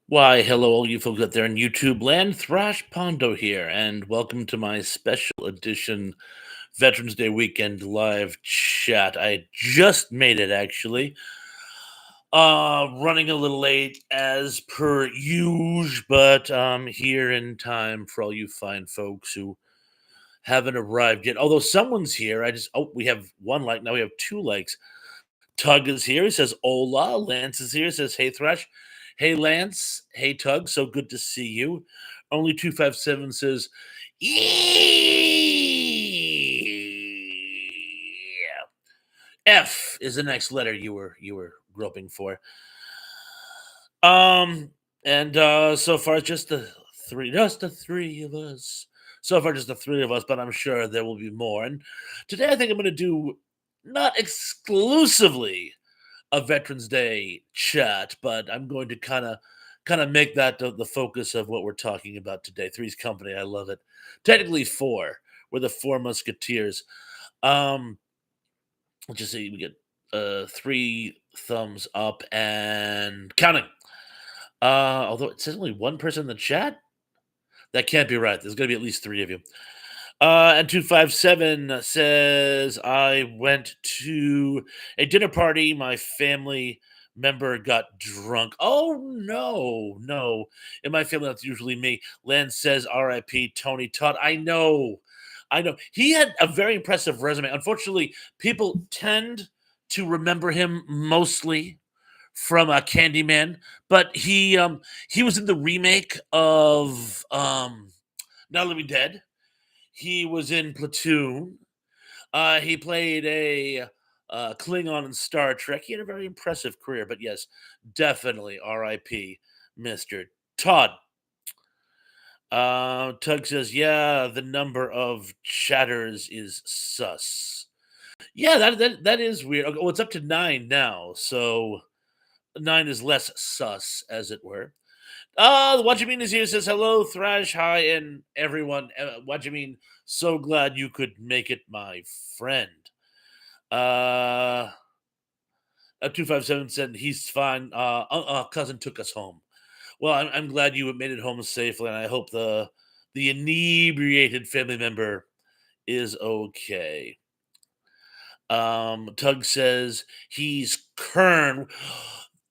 Why, hello, all you folks out there in YouTube land. Thrash Pondo here, and welcome to my special edition Veterans Day weekend live chat. I just made it actually. Running a little late as per usual, but here in time for all you fine folks who haven't arrived yet. Although someone's here, we have one like now we have two likes. Tug is here. He says, Hola. Lance is here. He says, Hey, Thresh. Hey, Lance. Hey, Tug. So good to see you. Only 257 says, Yeah. F is the next letter you were groping for. Um, and so far it's just the three of us. So far, just the three of us, but I'm sure there will be more. And today, I think I'm going to do not exclusively a Veterans Day chat, but I'm going to kind of make that the focus of what we're talking about today. Three's Company, I love it. Technically four. We're the Four Musketeers. Um, let's just see, we get three thumbs up and counting. Although it says only one person in the chat, that can't be right. There's going to be at least three of you. And 257 says, I went to a dinner party. My family member got drunk. Oh, no, no. In my family, that's usually me. Len says, RIP Tony Todd. I know. I know. He had a very impressive resume. Unfortunately, people tend to remember him mostly from Candyman, but he was in the remake of Not Living Dead. He was in Platoon. He played a Klingon in Star Trek. He had a very impressive career, but yes, definitely R.I.P. Mr. Todd. Tug says, "Yeah, the number of chatters is sus." Yeah, that is weird. Okay, well, it's up to nine now, so nine is less sus, as it were. What you mean is here says hello, Thrash, hi, and everyone. What you mean? So glad you could make it, my friend. Uh, 257 said he's fine. Cousin took us home. Well, I'm glad you made it home safely, and I hope the inebriated family member is okay. Tug says he's Kern.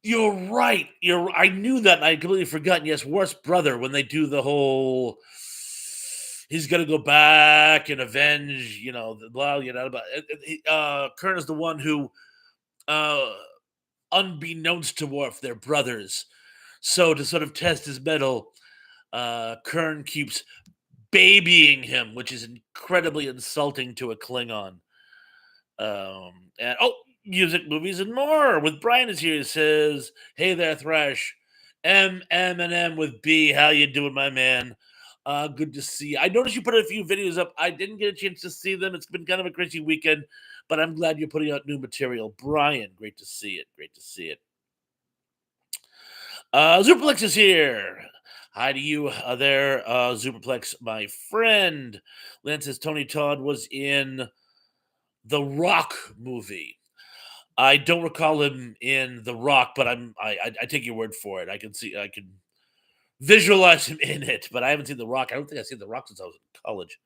You're right. I knew that. And I completely forgotten. Yes, worst brother when they do the whole. He's gonna go back and avenge. The blah. But Kern is the one who, uh, unbeknownst to Worf, they're brothers. So to sort of test his mettle, Kern keeps babying him, which is incredibly insulting to a Klingon. And music, movies, and more with Brian is here. He says, "Hey there, Thrash, M with B. How you doing, my man? Good to see you. I noticed you put a few videos up. I didn't get a chance to see them. It's been kind of a crazy weekend, but I'm glad you're putting out new material. Brian, great to see it. Great to see it. Superplex is here. Hi to you there, Superplex, my friend. Lance says Tony Todd was in the Rock movie. I don't recall him in The Rock, but I take your word for it. I can visualize him in it, but I haven't seen The Rock. I don't think I've seen The Rock since I was in college.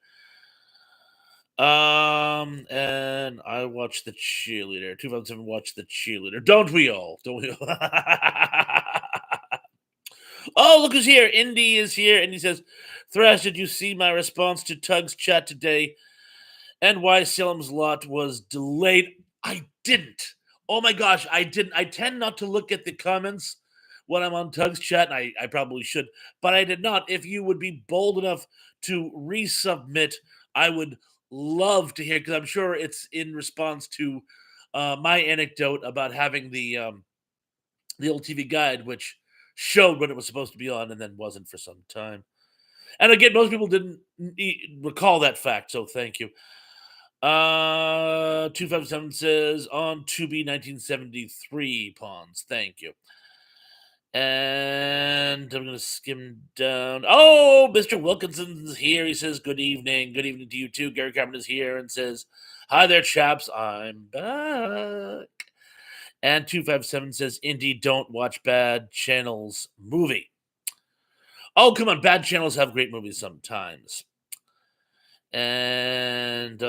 And I watched The Cheerleader. 2007 watched The Cheerleader. Don't we all? Don't we all? Oh, look who's here. Indy is here, and he says, Thrash, did you see my response to Tug's chat today and why Salem's Lot was delayed? I didn't. Oh my gosh, I didn't. I tend not to look at the comments when I'm on Tug's chat, and I probably should, but I did not. If you would be bold enough to resubmit, I would love to hear, because I'm sure it's in response to my anecdote about having the old TV guide, which showed when it was supposed to be on and then wasn't for some time. And again, most people didn't recall that fact, so thank you. 257 says on Tubi 1973 pawns. Thank you. And I'm gonna skim down. Oh, Mr. Wilkinson's here. He says, Good evening. Good evening to you too. Gary Cameron is here and says, Hi there, chaps. I'm back. And 257 says, Indy, don't watch bad channels movie. Oh, come on, bad channels have great movies sometimes. And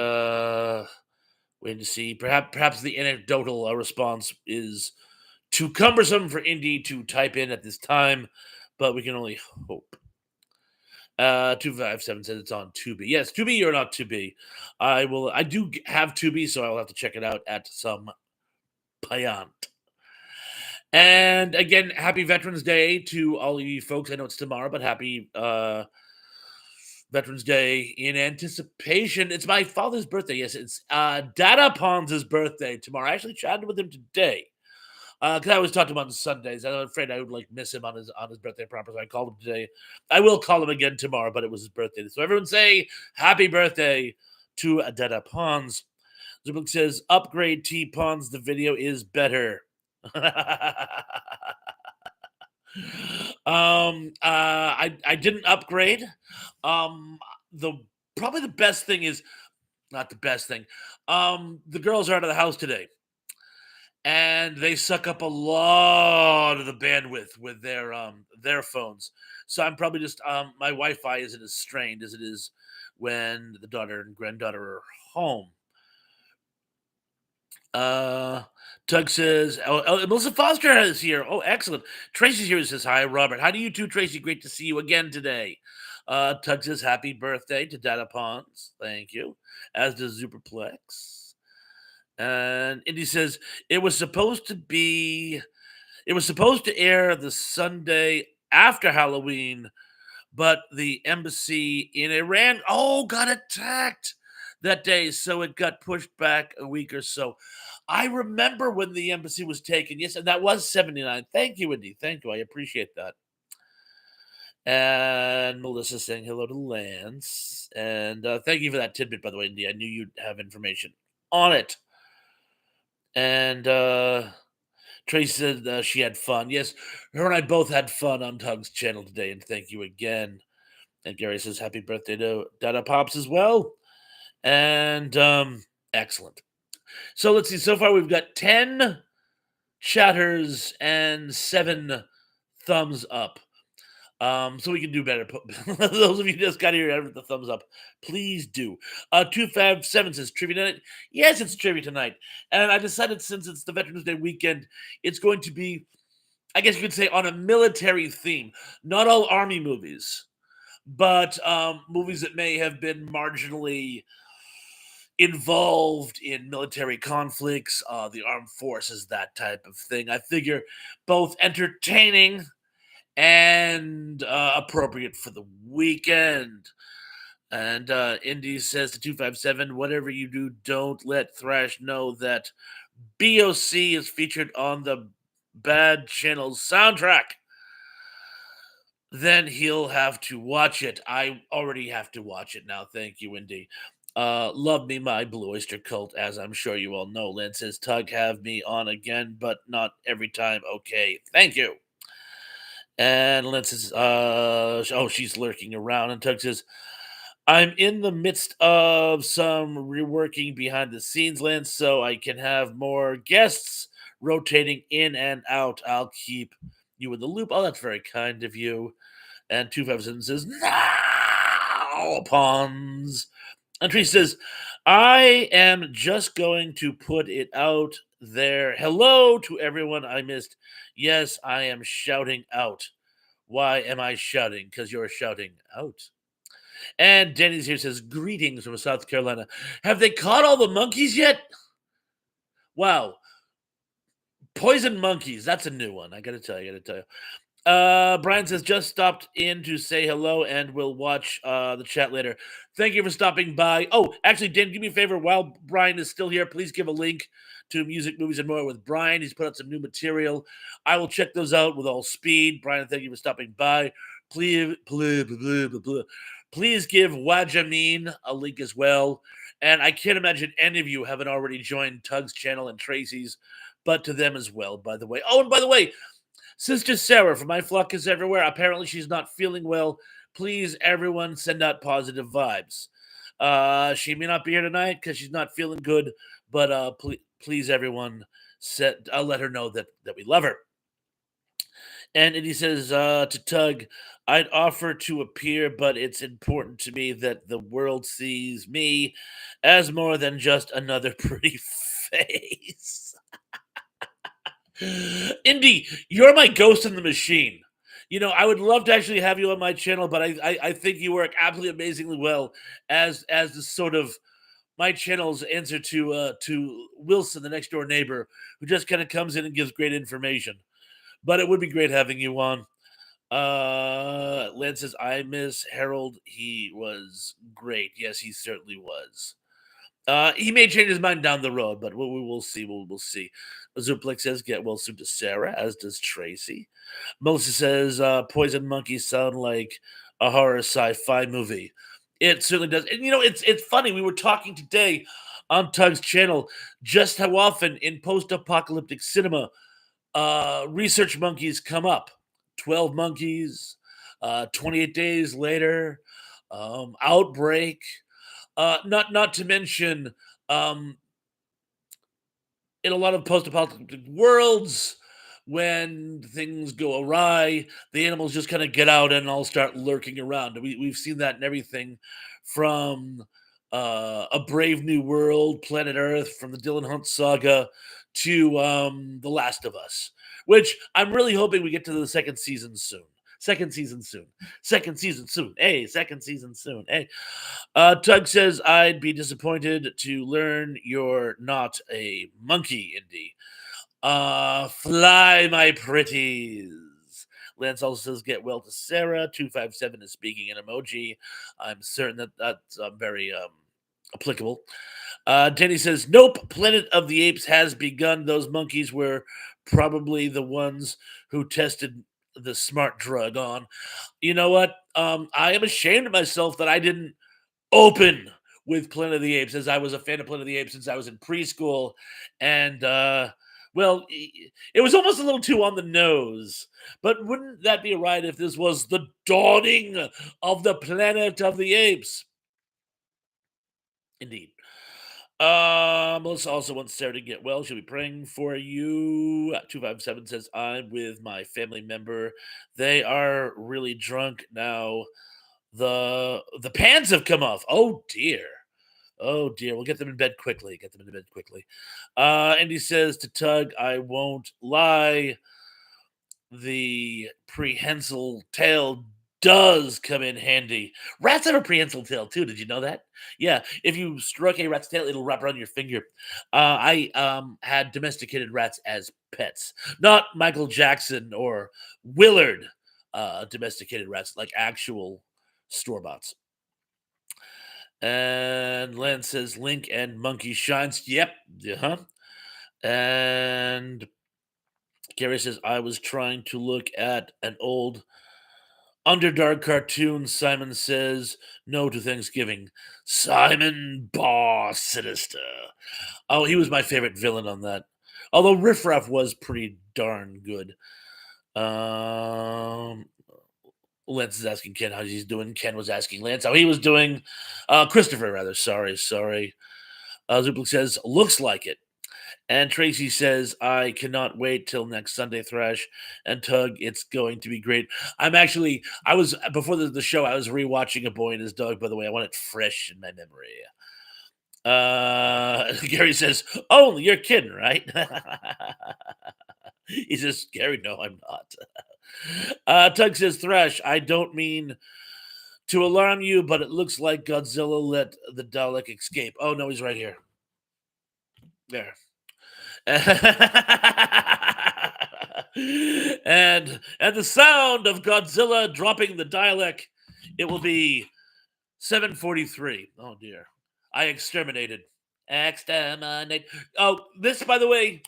wait to see. Perhaps the anecdotal response is too cumbersome for Indy to type in at this time, but we can only hope. 257 says it's on Tubi. Yes, Tubi or not Tubi. I do have Tubi, so I'll have to check it out at some point. And again, happy Veterans Day to all of you folks. I know it's tomorrow, but happy Veterans Day in anticipation. It's my father's birthday. Yes, it's Dada Pons' birthday tomorrow. I actually chatted with him today. Because I always talk to him on Sundays. I'm afraid I would like miss him on his birthday proper. So I called him today. I will call him again tomorrow, but it was his birthday. So everyone say happy birthday to Dada Pons. Zubik says, upgrade T Pons. The video is better. I didn't upgrade. The probably the best thing is not the best thing. The girls are out of the house today, and they suck up a lot of the bandwidth with their phones. So I'm probably just my Wi-Fi isn't as strained as it is when the daughter and granddaughter are home. Tug says, Melissa Foster is here. Oh, excellent. Tracy's here. Says, hi, Robert. How do you too, Tracy? Great to see you again today. Tug says, happy birthday to Data Pons. Thank you. As does Superplex. And Indy says, it was supposed to air the Sunday after Halloween, but the embassy in Iran, got attacked that day. So it got pushed back a week or so. I remember when the embassy was taken. Yes, and that was 79. Thank you, Indy. Thank you. I appreciate that. And Melissa saying hello to Lance. And thank you for that tidbit, by the way, Indy. I knew you'd have information on it. And Tracy said she had fun. Yes, her and I both had fun on Tug's channel today. And thank you again. And Gary says happy birthday to Dada Pops as well. And excellent. So let's see. So far, we've got 10 chatters and 7 thumbs up. So we can do better. Those of you who just got here with the thumbs up, please do. 257 says trivia night. Yes, it's trivia tonight. And I decided since it's the Veterans Day weekend, it's going to be, I guess you could say, on a military theme. Not all Army movies, but movies that may have been marginally involved in military conflicts, the armed forces, that type of thing. I figure both entertaining and appropriate for the weekend. And Indy says to 257, whatever you do, don't let Thrash know that BOC is featured on the Bad Channel's soundtrack. Then he'll have to watch it. I already have to watch it now. Thank you, Indy. Love me my Blue Oyster Cult, as I'm sure you all know. Lynn says, Tug, have me on again, but not every time. Okay, thank you. And Lynn says, she's lurking around. And Tug says, I'm in the midst of some reworking behind the scenes, Lynn, so I can have more guests rotating in and out. I'll keep you in the loop. Oh, that's very kind of you. And 257 says, no, Pons. And Tree says, I am just going to put it out there. Hello to everyone I missed. Yes, I am shouting out. Why am I shouting? Because you're shouting out. And Denny's here says, greetings from South Carolina. Have they caught all the monkeys yet? Wow. Poison monkeys. That's a new one. I got to tell you. Brian says, just stopped in to say hello and we'll watch the chat later. Thank you for stopping by. Oh, actually, Dan, do me a favor. While Brian is still here, please give a link to Music, Movies, and More with Brian. He's put out some new material. I will check those out with all speed. Brian, thank you for stopping by. Please give Wajamin a link as well. And I can't imagine any of you haven't already joined Tug's channel and Tracy's, but to them as well, by the way. Oh, and by the way, Sister Sarah from My Flock is Everywhere. Apparently, she's not feeling well. Please, everyone, send out positive vibes. She may not be here tonight because she's not feeling good, but please, everyone, let her know that we love her. And he says to Tug, I'd offer to appear, but it's important to me that the world sees me as more than just another pretty face. Indy, you're my ghost in the machine. I would love to actually have you on my channel, but I think you work absolutely amazingly well as the sort of my channel's answer to Wilson, the next door neighbor, who just kind of comes in and gives great information. But it would be great having you on. Lance says, I miss Harold. He was great. Yes, he certainly was. He may change his mind down the road, but we'll see. We'll see. Zuplex says, get well soon to Sarah, as does Tracy. Melissa says, Poison Monkeys sound like a horror sci-fi movie. It certainly does. And it's funny. We were talking today on Tug's channel just how often in post-apocalyptic cinema research monkeys come up. 12 Monkeys, 28 Days Later, Outbreak. Not to mention, um, in a lot of post-apocalyptic worlds, when things go awry, the animals just kind of get out and all start lurking around. We've seen that in everything from A Brave New World, Planet Earth, from the Dylan Hunt saga to The Last of Us, which I'm really hoping we get to the second season soon. Second season soon. Second season soon. Hey, second season soon. Hey. Tug says, I'd be disappointed to learn you're not a monkey, Indy. Fly, my pretties. Lance also says, get well to Sarah. 257 is speaking in emoji. I'm certain that's very applicable. Danny says, nope, Planet of the Apes has begun. Those monkeys were probably the ones who tested the smart drug on. You know what? I am ashamed of myself that I didn't open with Planet of the Apes, as I was a fan of Planet of the Apes since I was in preschool. And, well, it was almost a little too on the nose. But wouldn't that be right if this was the dawning of the Planet of the Apes? Indeed. Melissa also wants Sarah to get well. She'll be praying for you. 257 says, I'm with my family member. They are really drunk now. The pans have come off. Oh dear. Oh dear. We'll get them in bed quickly. Get them into bed quickly. Andy says to Tug, I won't lie. The prehensile tail does come in handy. Rats have a prehensile tail too. Did you know that? Yeah. If you stroke a rat's tail, it'll wrap around your finger. I had domesticated rats as pets, not Michael Jackson or Willard domesticated rats, like actual store bots. And Lance says Link and Monkey Shines. Yep. Uh-huh. And Gary says, I was trying to look at an old Underdark cartoon. Simon says no to Thanksgiving. Simon Boss Sinister. Oh, he was my favorite villain on that. Although Riff Raff was pretty darn good. Lance is asking Ken how he's doing. Ken was asking Lance how he was doing. Christopher, rather. Sorry. Zuplik says, looks like it. And Tracy says, I cannot wait till next Sunday Thrash and Tug. It's going to be great. I was, before the show, I was rewatching A Boy and His Dog, by the way. I want it fresh in my memory. Gary says, oh, you're kidding, right? He says, Gary, no, I'm not. Tug says, Thrash, I don't mean to alarm you, but it looks like Godzilla let the Dalek escape. Oh, no, he's right here. There. And at the sound of Godzilla dropping the Dalek, it will be 7:43. Oh dear. I exterminated. Exterminate. Oh, this, by the way,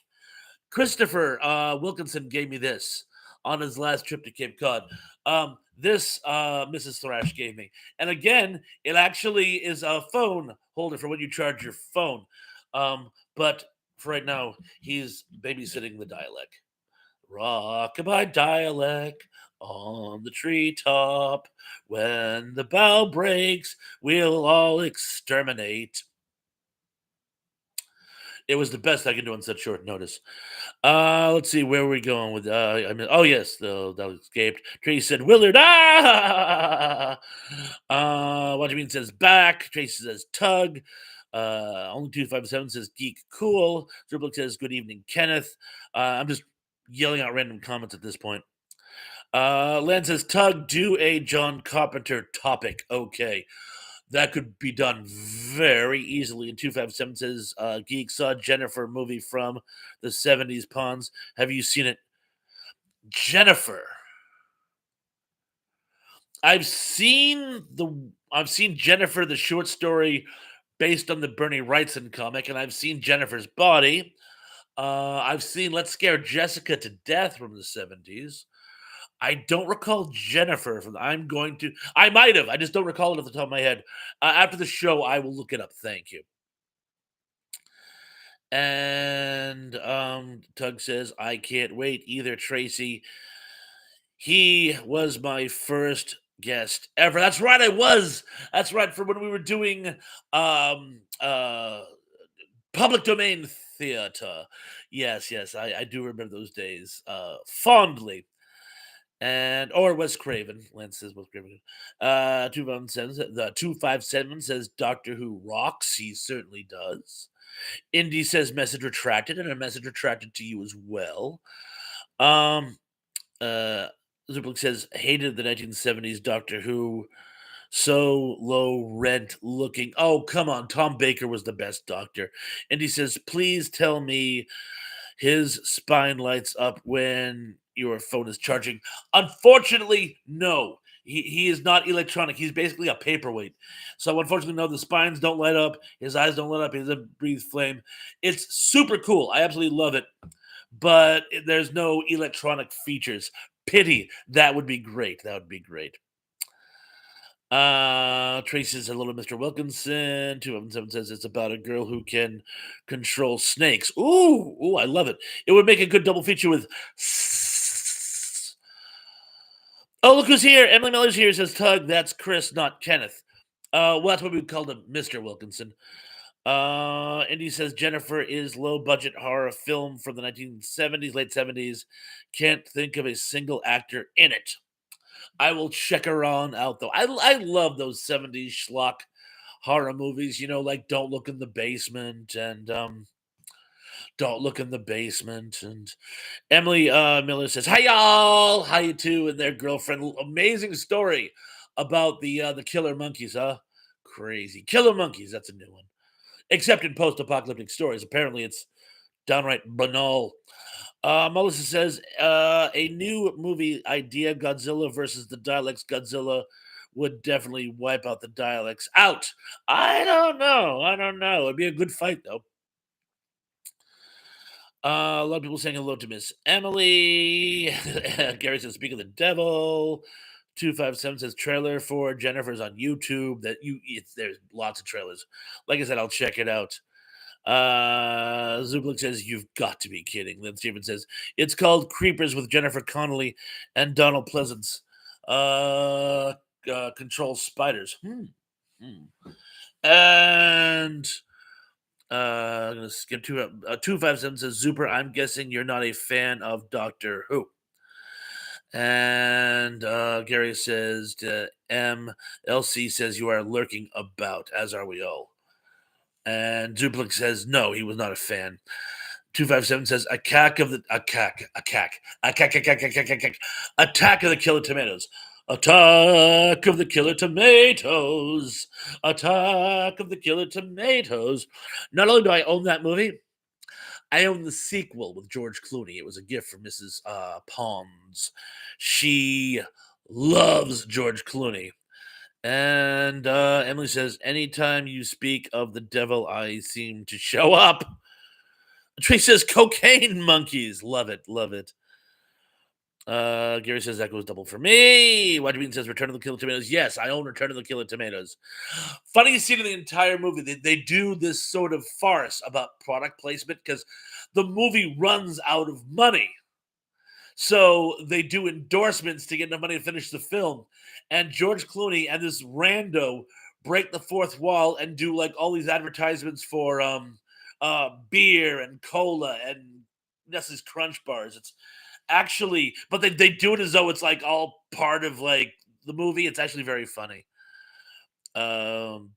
Christopher Wilkinson gave me this on his last trip to Cape Cod. This Mrs. Thrash gave me. And again, it actually is a phone holder for when you charge your phone. But for right now, he's babysitting the Dalek. Rockabye Dalek on the treetop. When the bough breaks, we'll all exterminate. It was the best I could do on such short notice. Let's see, where were we going with, I mean, oh, yes, that escaped. Tracy said, Willard, ah! What do you mean says back. Tracy says tug. Only 257 says geek cool. Dribblick says good evening, Kenneth. I'm just yelling out random comments at this point. Len says tug, do a John Carpenter topic. Okay. That could be done very easily. And 257 says, Geek saw Jennifer movie from the 70s Pawns. Have you seen it? Jennifer. I've seen Jennifer, the short story based on the Bernie Wrightson comic, and I've seen Jennifer's Body. I've seen Let's Scare Jessica to Death from the 70s. I don't recall Jennifer from I might have. I just don't recall it off the top of my head. After the show, I will look it up. Thank you. And Tug says, I can't wait either, Tracy. He was my first guest ever. That's right, I was. That's right, for when we were doing public domain theater. Yes, I do remember those days fondly. And or Wes Craven. Lance says Wes Craven. 257 says Doctor Who rocks. He certainly does. Indy says message retracted, and a message retracted to you as well. Zublik says hated the 1970s Doctor Who. So low rent looking. Oh, come on. Tom Baker was the best doctor. Indy says, please tell me his spine lights up when your phone is charging. Unfortunately, no. He is not electronic. He's basically a paperweight. So unfortunately, no, the spines don't light up. His eyes don't light up. He doesn't breathe flame. It's super cool. I absolutely love it. But there's no electronic features. Pity. That would be great. That would be great. Tracy's a little Mr. Wilkinson. 277 says it's about a girl who can control snakes. Ooh, I love it. It would make a good double feature with. Oh, look who's here. Emily Miller's here. Says Tug. That's Chris, not Kenneth. Well, that's what we called him, Mr. Wilkinson. Indy says Jennifer is low budget horror film from the 1970s, late 70s. Can't think of a single actor in it. I will check her on out though. I love those 70s schlock horror movies, like Don't Look in the Basement and Don't Look in the Basement. And Emily Miller says, hi y'all, how you two and their girlfriend. Amazing story about the killer monkeys, huh? Crazy. Killer monkeys, that's a new one. Except in post-apocalyptic stories. Apparently it's downright banal. Melissa says a new movie idea: Godzilla versus the Daleks. Godzilla would definitely wipe out the Daleks. Out. I don't know. It'd be a good fight though. A lot of people saying hello to Miss Emily. Gary says, "Speak of the devil." 257 says trailer for Jennifer's on YouTube. There's lots of trailers. Like I said, I'll check it out. Zublik says, you've got to be kidding. Lynn Stevens says, it's called Creepers with Jennifer Connelly and Donald Pleasance. Control spiders. And I'm going to skip to 257 says, Zuper, I'm guessing you're not a fan of Doctor Who. And Gary says, MLC says, you are lurking about, as are we all. And Duplex says, no, he was not a fan. 257 says, attack of the Killer Tomatoes. Attack of the Killer Tomatoes. Attack of the Killer Tomatoes. Not only do I own that movie, I own the sequel with George Clooney. It was a gift from Mrs. Pons. She loves George Clooney. And Emily says, anytime you speak of the devil, I seem to show up. Trey says, cocaine monkeys. Love it. Gary says, that goes double for me. Wajibin says, Return of the Killer Tomatoes. Yes, I own Return of the Killer Tomatoes. Funniest scene in the entire movie. They do this sort of farce about product placement because the movie runs out of money. So they do endorsements to get enough money to finish the film. And George Clooney and this rando break the fourth wall and do like all these advertisements for beer and cola and Nestle's Crunch bars. It's actually, but they do it as though it's like all part of like the movie. It's actually very funny. Um,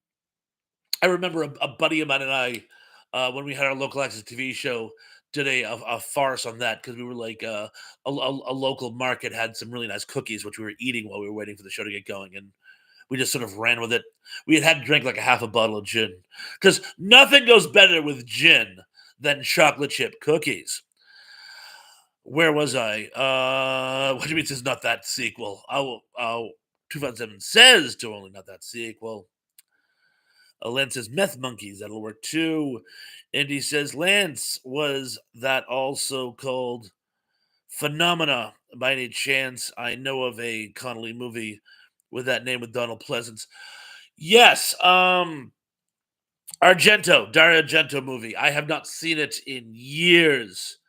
I remember a buddy of mine and I, when we had our local access TV show, did a farce on that because we were like a local market had some really nice cookies which we were eating while we were waiting for the show to get going, and we just sort of ran with it. We had drank like a half a bottle of gin because nothing goes better with gin than chocolate chip cookies. Where was I? What do you mean it's not that sequel? Oh, 2007 says to only not that sequel. Lance says Meth Monkeys, that'll work too. And he says, Lance, was that also called Phenomena by any chance? I know of a Connolly movie with that name with Donald Pleasance. Yes, Dario Argento movie. I have not seen it in years,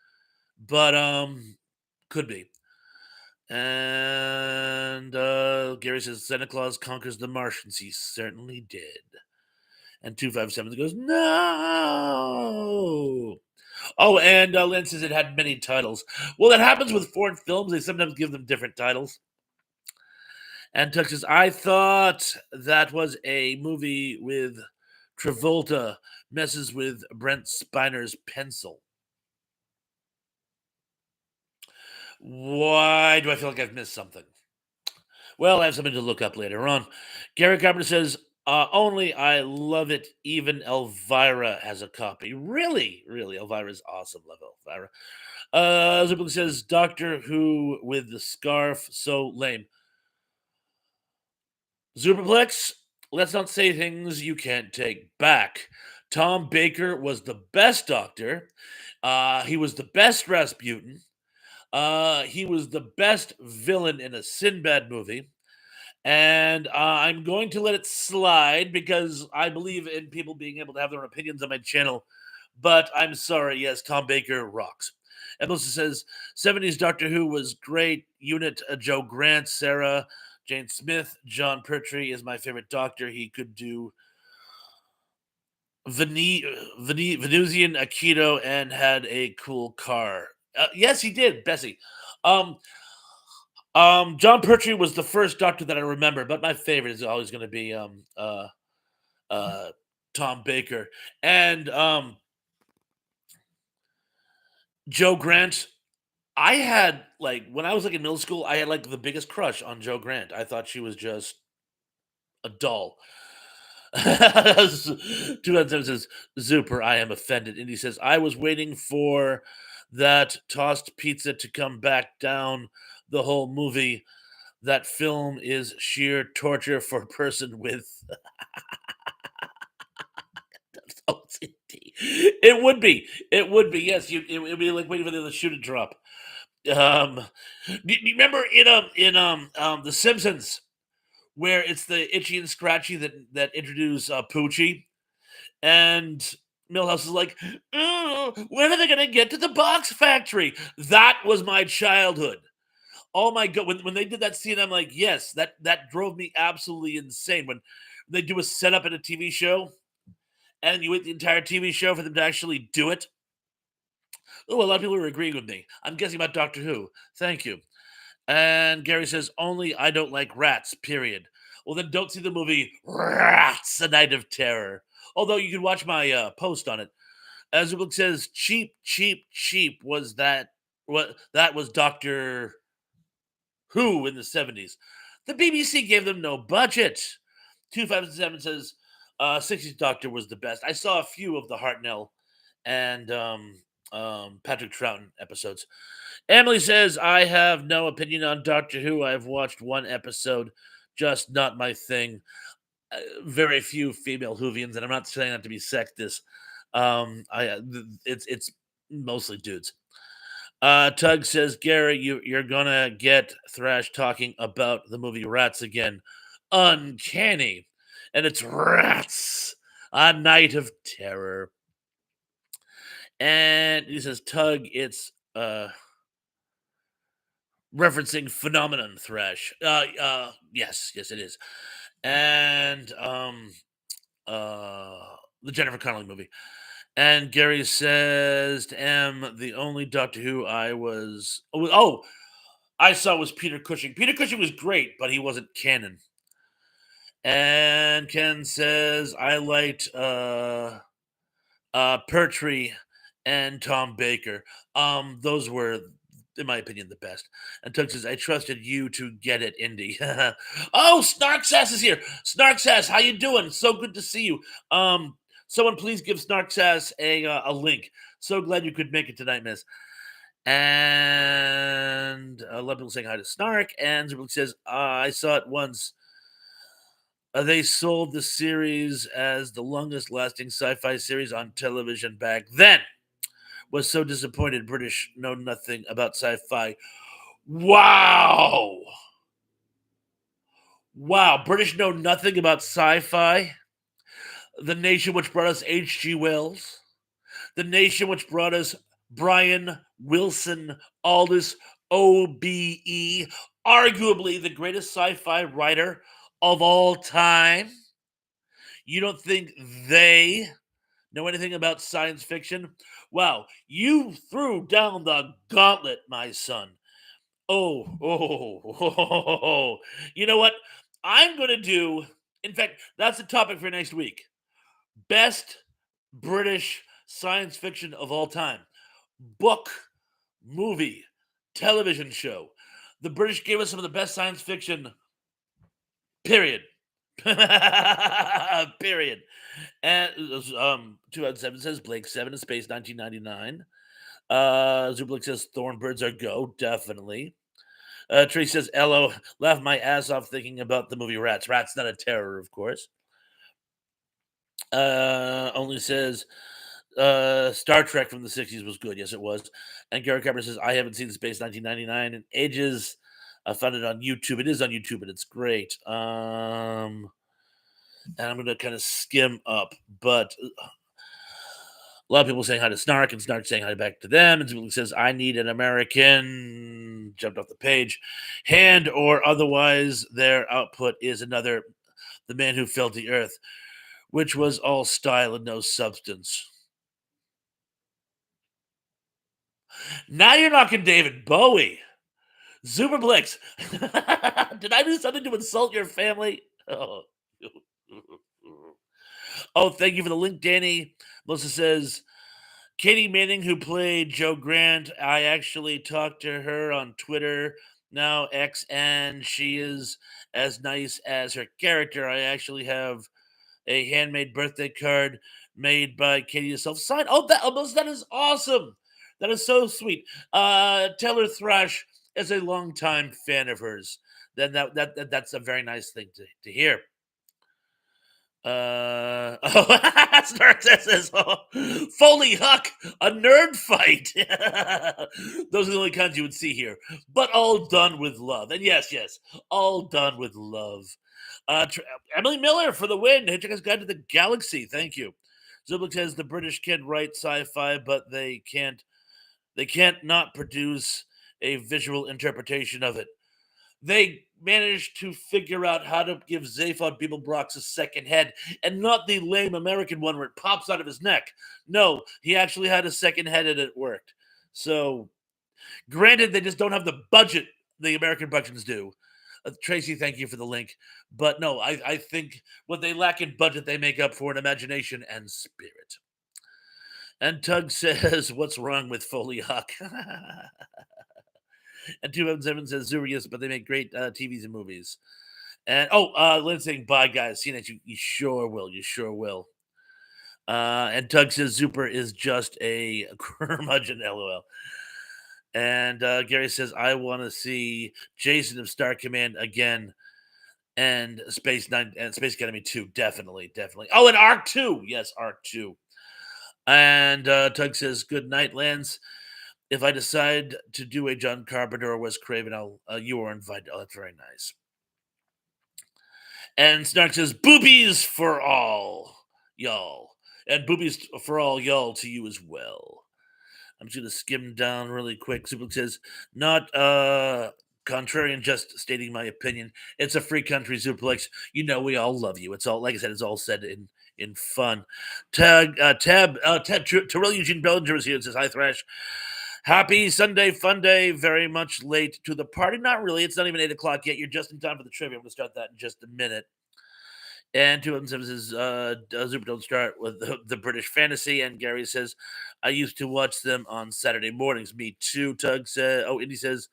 but could be. And Gary says Santa Claus conquers the Martians. He certainly did. And 257 goes, no. Oh, and Lynn says it had many titles. Well, that happens with foreign films. They sometimes give them different titles. And Tuck says, I thought that was a movie with Travolta messes with Brent Spiner's pencil. Why do I feel like I've missed something? Well, I have something to look up later on. Gary Carpenter says, only I love it. Even Elvira has a copy. Really? Really? Elvira's awesome. Love Elvira. Zubik says, Doctor Who with the scarf. So lame. Superplex, let's not say things you can't take back. Tom Baker was the best Doctor. He was the best Rasputin. He was the best villain in a Sinbad movie. And I'm going to let it slide because I believe in people being able to have their own opinions on my channel. But I'm sorry, yes, Tom Baker rocks. And Melissa says 70s Doctor Who was great. Unit Joe Grant, Sarah, Jane Smith, John Pertwee is my favorite Doctor. He could do Venusian Aikido and had a cool car. Yes, he did, Bessie. Um, John Pertwee was the first Doctor that I remember, but my favorite is always going to be uh, Tom Baker and Joe Grant. I had like when I was like in middle school, I had like the biggest crush on Joe Grant. I thought she was just a doll. 297 says, Zuper, I am offended. And he says, I was waiting for that tossed pizza to come back down the whole movie. That film is sheer torture for a person with OCD. It would be. It would be. Yes, it would be like waiting for the shoe to drop. Um, do you remember in The Simpsons where it's the Itchy and Scratchy that introduce Poochie, and Millhouse is like, "Oh, when are they going to get to the box factory?" That was my childhood. Oh my god! When they did that scene, I'm like, yes, that drove me absolutely insane. When they do a setup in a TV show, and you wait the entire TV show for them to actually do it. Oh, a lot of people are agreeing with me. I'm guessing about Doctor Who. Thank you. And Gary says, only I don't like rats, period. Well, then don't see the movie Rats, A Night of Terror. Although you can watch my post on it. As the book says, cheap, cheap, cheap was that. What that was Doctor Who in the 70s. The BBC gave them no budget. 257 says, 60s Doctor was the best. I saw a few of the Hartnell and Patrick Troughton episodes. Emily says, I have no opinion on Doctor Who. I've watched one episode, just not my thing. Very few female Whovians, and I'm not saying that to be sexist. It's mostly dudes. Tug says, Gary, you're gonna get Thrash talking about the movie Rats again. Uncanny. And it's Rats, A Night of Terror. And he says, Tug, it's referencing Phenomenon Thrash. Yes, it is. And the Jennifer Connelly movie. And Gary says to M, the only Doctor Who I saw was Peter Cushing. Peter Cushing was great, but he wasn't canon. And Ken says I liked Pertwee and Tom Baker. Those were, in my opinion, the best. And Tug says, I trusted you to get it, Indy. Oh, Snarksass is here. Snarksass, how you doing? So good to see you. Someone please give Snarksass a link. So glad you could make it tonight, miss. And a lot of people saying hi to Snark. And Zubik says, I saw it once. They sold the series as the longest lasting sci-fi series on television back then. Was so disappointed British know nothing about sci-fi. Wow. Wow, British know nothing about sci-fi. The nation which brought us H.G. Wells. The nation which brought us Brian Wilson Aldous OBE, arguably the greatest sci-fi writer of all time. You don't think they know anything about science fiction? Wow, you threw down the gauntlet, my son. Oh. You know what? I'm going to do, in fact, that's the topic for next week. Best British science fiction of all time. Book, movie, television show. The British gave us some of the best science fiction, period. Period. And 2007 says Blake 7 in Space 1999. Zublik says Thornbirds are go, definitely. Tree says, "Hello, laugh my ass off thinking about the movie Rats. Rats not a terror, of course." Only says Star Trek from the 60s was good. Yes, it was. And Garrett Kemper says, I haven't seen Space 1999 in ages. I found it on YouTube. It is on YouTube, and it's great. And I'm going to kind of skim up, but a lot of people saying hi to Snark, and Snark saying hi back to them. And somebody says, I need an American, jumped off the page, hand or otherwise, their output is another, The Man Who Fell to Earth, which was all style and no substance. Now you're knocking David Bowie. Zoomer Blix. Did I do something to insult your family? Oh. Oh, thank you for the link, Danny. Melissa says, Katie Manning, who played Joe Grant, I actually talked to her on Twitter, now X, and she is as nice as her character. I actually have a handmade birthday card made by Katie herself. Signed. Oh, that is awesome. That is so sweet. Tell her Thrash is a longtime fan of hers. Then that's a very nice thing to hear. Says, Foley Huck, a nerd fight. Those are the only kinds you would see here, but all done with love. And yes, all done with love. Emily Miller for the win. Hitchhiker's Guide to the Galaxy. Thank you. Zublik says the British can write sci-fi, but they can't not produce a visual interpretation of it. They managed to figure out how to give Zaphod Beeblebrox a second head, and not the lame American one where it pops out of his neck. No, he actually had a second head and it worked. So, granted, they just don't have the budget the American productions do. Tracy, thank you for the link. But no, I think what they lack in budget, they make up for in imagination and spirit. And Tug says, what's wrong with Foley Huck? And 277 says Zurius, but they make great TVs and movies. And Lynn's saying bye, guys. Seeing that you sure will. You sure will. And Tug says Zuper is just a curmudgeon, lol. And Gary says, I want to see Jason of Star Command again. And Space Nine and Space Academy 2, definitely. Oh, and Arc 2. Yes, Arc 2. And Tug says, good night, Lance. If I decide to do a John Carpenter or Wes Craven, you are invited. Oh, that's very nice. And Snark says, boobies for all, y'all. And boobies for all y'all to you as well. I'm just going to skim down really quick. Super says, not contrarian, just stating my opinion. It's a free country, Suplex. You know we all love you. It's all, like I said, it's all said in fun. Terrell Eugene Bellinger is here and says, "Hi, Thrash. Happy Sunday, fun day. Very much late to the party. Not really. It's not even 8 o'clock yet. You're just in time for the trivia. I'm going to start that in just a minute." And 217 says, Super don't start with the British fantasy. And Gary says, I used to watch them on Saturday mornings. Me too. Tug says, Indy says,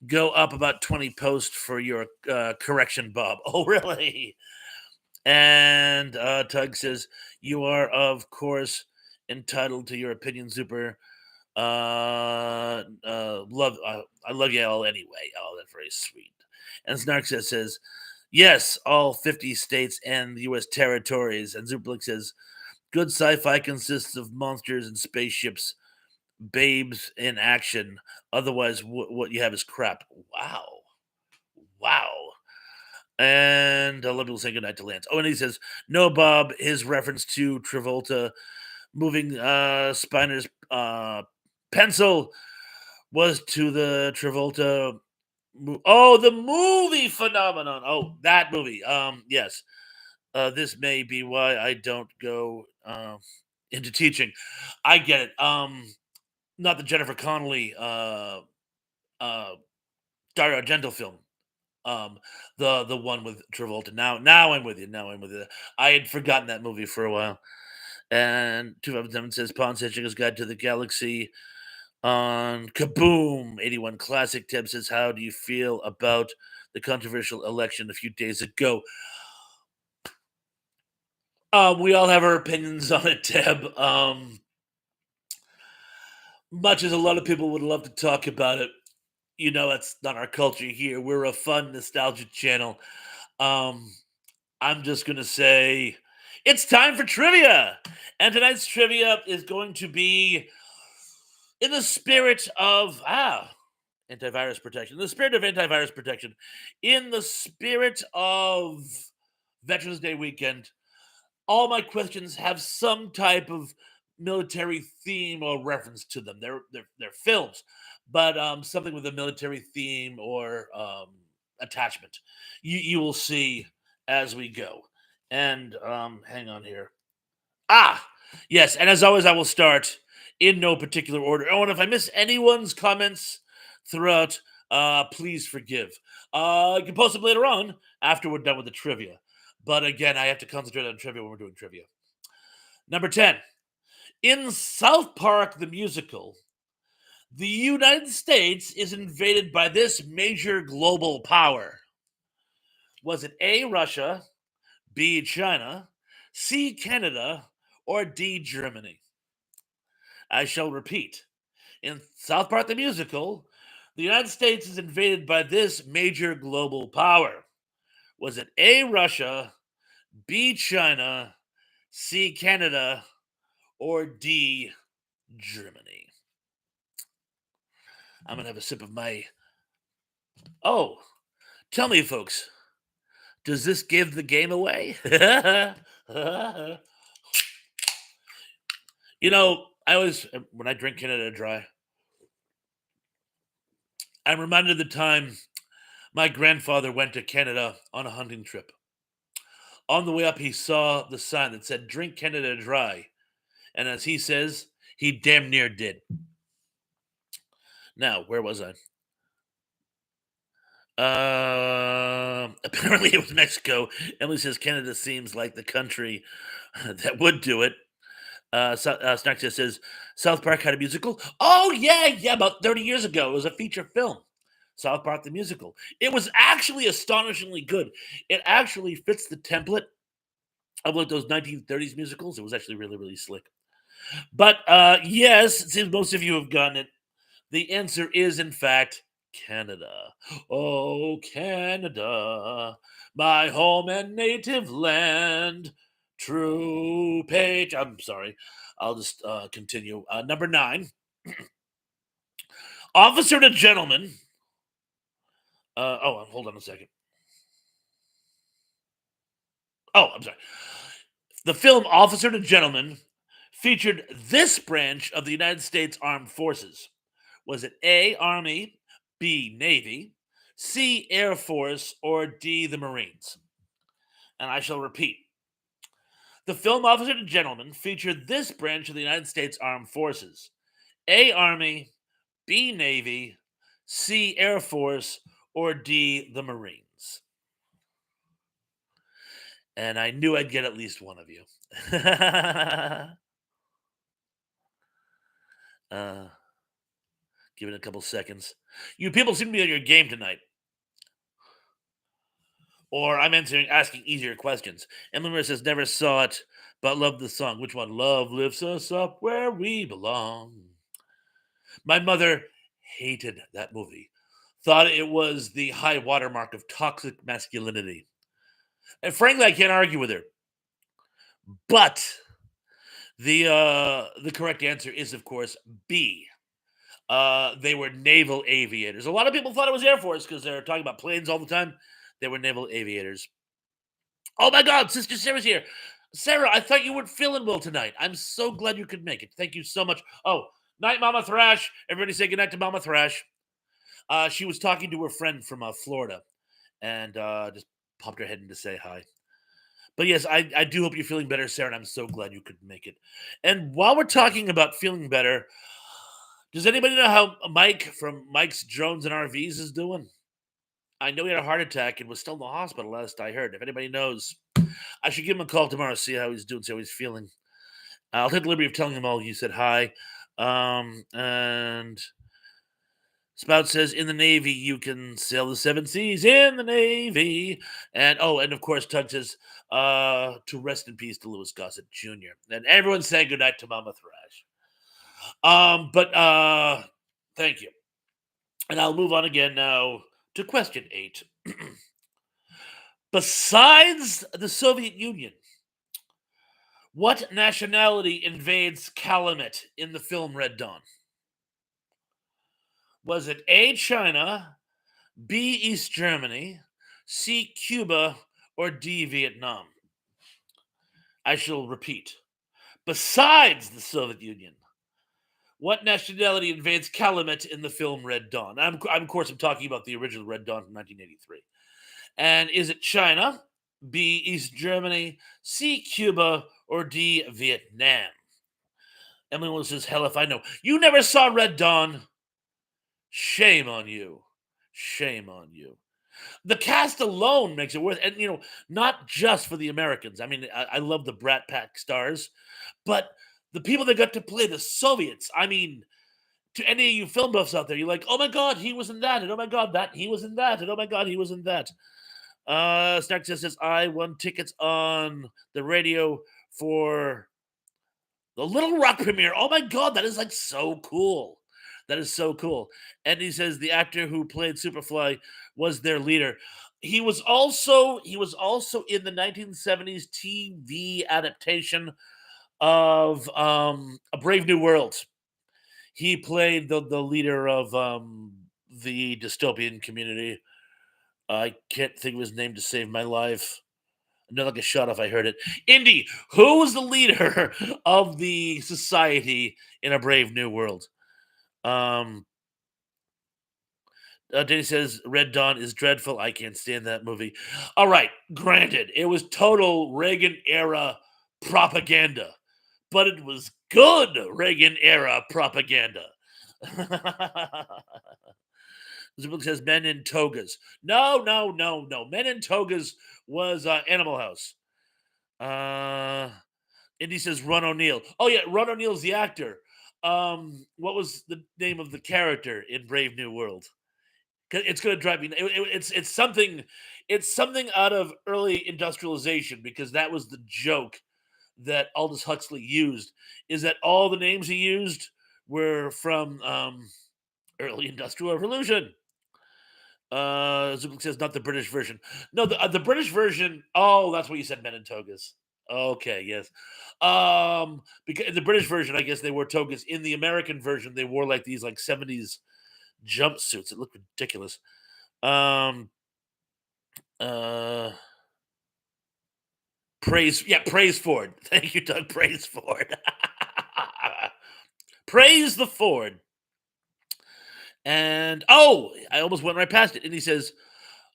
go up about 20 posts for your correction, Bob. Oh, really? And Tug says, you are, of course, entitled to your opinion, Super. I love you all anyway. Oh, that's very sweet. And Snark says, yes, all 50 states and the U.S. territories. And Zuplik says, good sci-fi consists of monsters and spaceships, babes in action. Otherwise, what you have is crap. Wow. Wow. And a lot of people saying goodnight to Lance. Oh, and he says, no, Bob, his reference to Travolta moving Spiner's pencil was to the Travolta. Oh, the movie phenomenon. Oh, that movie. Yes. This may be why I don't go into teaching. I get it. Not the Jennifer Connelly uh Dario Argento film. Um, the one with Travolta. Now I'm with you. Now I'm with you. I had forgotten that movie for a while. And 257 says Pawn Hitchhiker's Guide to the Galaxy on Kaboom 81 Classic. Teb says, how do you feel about the controversial election a few days ago? We all have our opinions on it, Teb. Much as a lot of people would love to talk about it, that's not our culture here. We're a fun nostalgia channel. Um, I'm just gonna say it's time for trivia, and tonight's trivia is going to be in the spirit of antivirus protection. In the spirit of antivirus protection, in the spirit of Veterans Day weekend. All my questions have some type of military theme or reference to them. They're films, but something with a military theme or attachment. You will see as we go. And hang on here. Yes, and as always, I will start in no particular order. Oh, and if I miss anyone's comments throughout, please forgive. You can post them later on after we're done with the trivia. But again, I have to concentrate on trivia when we're doing trivia. Number 10. In South Park, the musical, the United States is invaded by this major global power. Was it A, Russia, B, China, C, Canada, or D, Germany? I shall repeat. In South Park, the musical, the United States is invaded by this major global power. Was it A, Russia, B, China, C, Canada, or D, Germany? I'm going to have a sip of my. Oh, tell me, folks, does this give the game away? I always, when I drink Canada Dry, I'm reminded of the time my grandfather went to Canada on a hunting trip. On the way up, he saw the sign that said, drink Canada Dry. And as he says, he damn near did. Now, where was I? Apparently it was Mexico. Emily says Canada seems like the country that would do it. Snack says South Park had a musical. Oh yeah, about 30 years ago. It was a feature film. South Park the musical. It was actually astonishingly good. It actually fits the template of like those 1930s musicals. It was actually really, really slick. But yes, it seems most of you have gotten it. The answer is, in fact, Canada. Oh, Canada, my home and native land. True page. I'm sorry. I'll just continue. Number 9. Officer to gentleman. Hold on a second. Oh, I'm sorry. The film Officer to Gentleman featured this branch of the United States Armed Forces. Was it A, Army, B, Navy, C, Air Force, or D, the Marines? And I shall repeat. The film Officer and Gentleman featured this branch of the United States Armed Forces: A. Army, B. Navy, C. Air Force, or D. The Marines. And I knew I'd get at least one of you. uh, Give it a couple seconds. You people seem to be on your game tonight. Or I'm answering, asking easier questions. Emily Marie says, never saw it, but loved the song. Which one? Love lifts us up where we belong. My mother hated that movie. Thought it was the high watermark of toxic masculinity. And frankly, I can't argue with her. But the correct answer is, of course, B. They were naval aviators. A lot of people thought it was Air Force because they're talking about planes all the time. They were naval aviators. Oh my God, Sister Sarah's here. Sarah, I thought you weren't feeling well tonight. I'm so glad you could make it. Thank you so much. Oh, night, Mama Thrash. Everybody say goodnight to Mama Thrash. She was talking to her friend from Florida and just popped her head in to say hi. But yes, I do hope you're feeling better, Sarah, and I'm so glad you could make it. And while we're talking about feeling better, does anybody know how Mike from Mike's Drones and RVs is doing? I know he had a heart attack and was still in the hospital last I heard. If anybody knows, I should give him a call tomorrow, see how he's doing, see how he's feeling. I'll take the liberty of telling him all you said hi. And Spout says, in the Navy, you can sail the seven seas in the Navy. And and of course, Tug says, to rest in peace to Louis Gossett Jr. And everyone's saying goodnight to Mama Thrash. But thank you. And I'll move on again now to question 8. Besides the Soviet Union, what nationality invades Calumet in the film Red Dawn? Was it A, China, B, East Germany, C, Cuba, or D, Vietnam? I shall repeat. Besides the Soviet Union, what nationality invades Calumet in the film Red Dawn? Of course, I'm talking about the original Red Dawn from 1983. And is it China, B, East Germany, C, Cuba, or D, Vietnam? Emily Willis says, hell if I know. You never saw Red Dawn. Shame on you. Shame on you. The cast alone makes it worth, and not just for the Americans. I mean, I love the Brat Pack stars, but the people that got to play the Soviets. I mean, to any of you film buffs out there, you're like, oh my God, he was in that, and oh my God, that he was in that, and oh my God, he was in that. Snack says, I won tickets on the radio for the Little Rock premiere. Oh my God, that is like so cool. That is so cool. And he says the actor who played Superfly was their leader. He was also in the 1970s TV adaptation of A Brave New World. He played the leader of the dystopian community. I can't think of his name to save my life. Not like a shot if I heard it. Indy, who was the leader of the society in A Brave New World? Danny says Red Dawn is dreadful. I can't stand that movie. All right, granted, it was total Reagan era propaganda, but it was good Reagan era propaganda. This book says Men in Togas. No. Men in Togas was Animal House. Indy says Ron O'Neal. Oh yeah, Ron O'Neal's the actor. What was the name of the character in Brave New World? It's going to drive me. It's something. It's something out of early industrialization because that was the joke that Aldous Huxley used. Is that all the names he used were from early industrial revolution? Zubik says not the British version. No, the British version. Oh, that's what you said. Men in togas. Okay, yes. Because in the British version, I guess they wore togas. In the American version, they wore like these like 70s jumpsuits. It looked ridiculous. Praise Ford. Thank you, Doug. Praise Ford. Praise the Ford. And I almost went right past it. And he says,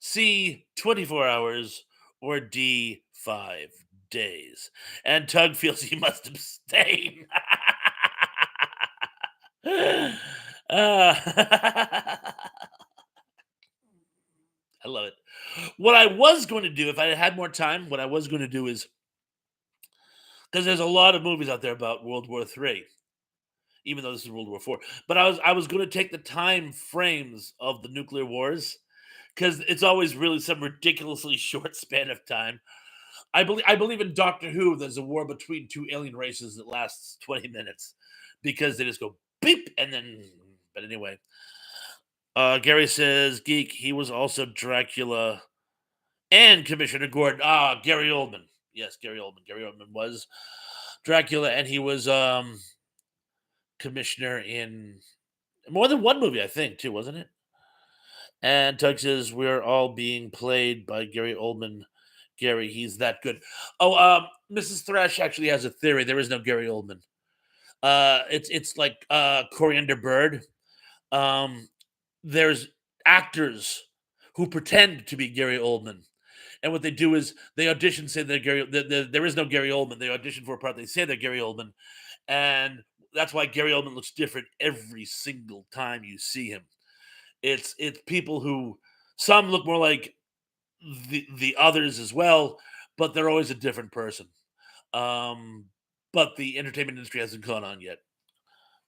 C, 24 hours, or D, 5 days. And Tug feels he must abstain. I love it. What I was going to do, if I had more time, what I was going to do is because there's a lot of movies out there about World War III, even though this is World War IV. But I was going to take the time frames of the nuclear wars because it's always really some ridiculously short span of time. I believe in Doctor Who. There's a war between two alien races that lasts 20 minutes because they just go beep and then. But anyway, Gary says geek. He was also Dracula and Commissioner Gordon. Gary Oldman. Yes, Gary Oldman. Gary Oldman was Dracula, and he was commissioner in more than one movie, I think, too, wasn't it? And Tug says we're all being played by Gary Oldman. Gary, he's that good. Oh, Mrs. Thrash actually has a theory. There is no Gary Oldman. It's like Coriander Bird. Um, there's actors who pretend to be Gary Oldman. And what they do is they audition, say they're Gary. There is no Gary Oldman. They audition for a part. They say they're Gary Oldman, and that's why Gary Oldman looks different every single time you see him. It's people who some look more like the others as well, but they're always a different person. Um, but the entertainment industry hasn't gone on yet.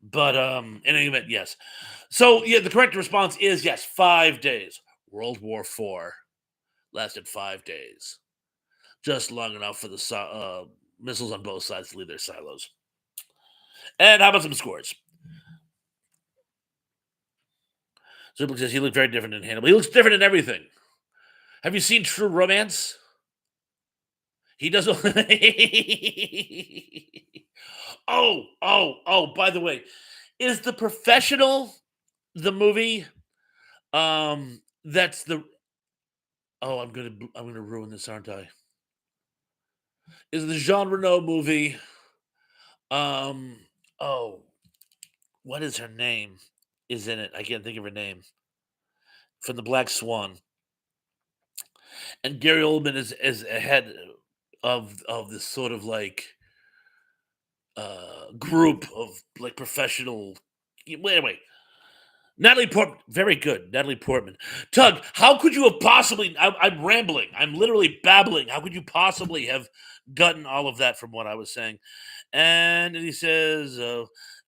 But in any event, yes. So yeah, the correct response is yes. 5 days. World War IV lasted 5 days, just long enough for the missiles on both sides to leave their silos. And how about some scores? Zublik says he looked very different in Hannibal. He looks different in everything. Have you seen True Romance? He does. Oh! By the way, is The Professional the movie? That's the. Oh, I'm gonna ruin this, aren't I? Is the Jean Reno movie? Um. Oh, what is her name? Is in it? I can't think of her name. From the Black Swan, and Gary Oldman is ahead of this sort of like group of like professional. Wait, anyway, Natalie Portman, very good. Natalie Portman. Tug, how could you have possibly? I'm rambling. I'm literally babbling. How could you possibly have gotten all of that from what I was saying? And he says,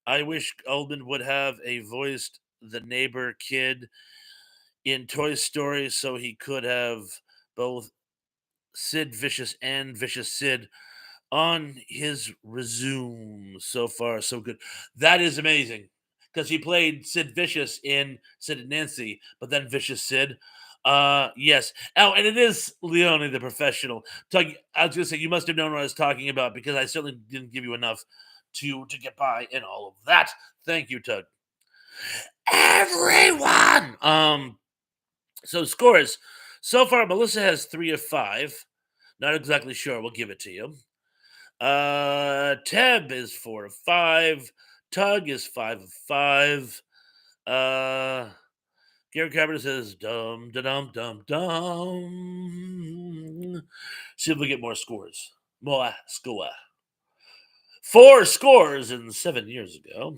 "I wish Oldman would have a voiced the neighbor kid in Toy Story, so he could have both Sid Vicious and Vicious Sid on his resume. So far, so good. That is amazing because he played Sid Vicious in Sid and Nancy, but then Vicious Sid. Yes. Oh, and it is Leone the professional. Tug, I was gonna say you must have known what I was talking about because I certainly didn't give you enough to get by in all of that. Thank you, Tug. Everyone. So scores. So far, Melissa has 3 of 5. Not exactly sure. We'll give it to you. Teb is 4 of 5. Tug is 5 of 5. Uh, Gary Carpenter says dum da dum dum dum. See if we get more scores. More score. 4 scores in 7 years ago.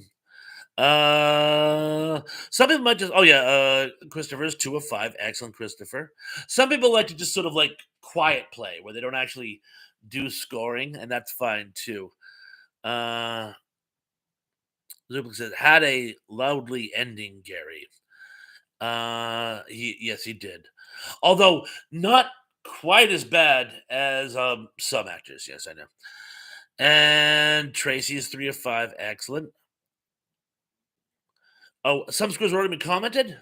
Some people might just. Oh yeah, Christopher's 2 of 5. Excellent, Christopher. Some people like to just sort of like quiet play where they don't actually do scoring, and that's fine too. Uh, Zubik says had a loudly ending, Gary. Yes, he did. Although not quite as bad as some actors. Yes, I know. And Tracy is 3 of 5. Excellent. Oh, some scores have already been commented.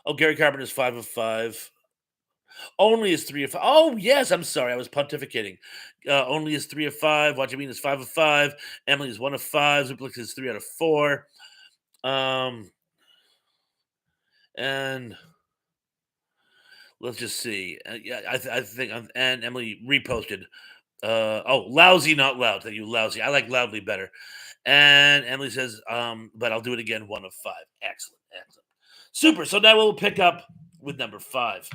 Oh, Gary Carpenter is 5 of 5. Only is 3 of 5. Oh, yes. I'm sorry. I was pontificating. Only is 3 of 5. Watchamine is 5 of 5. Emily is 1 of 5. Zuplex is 3 out of 4. Um, and let's just see. Yeah, I think, and Emily reposted. Lousy, not loud. Thank you, lousy. I like loudly better. And Emily says, but I'll do it again. 1 of 5. Excellent, excellent, super. So now we'll pick up with number 5.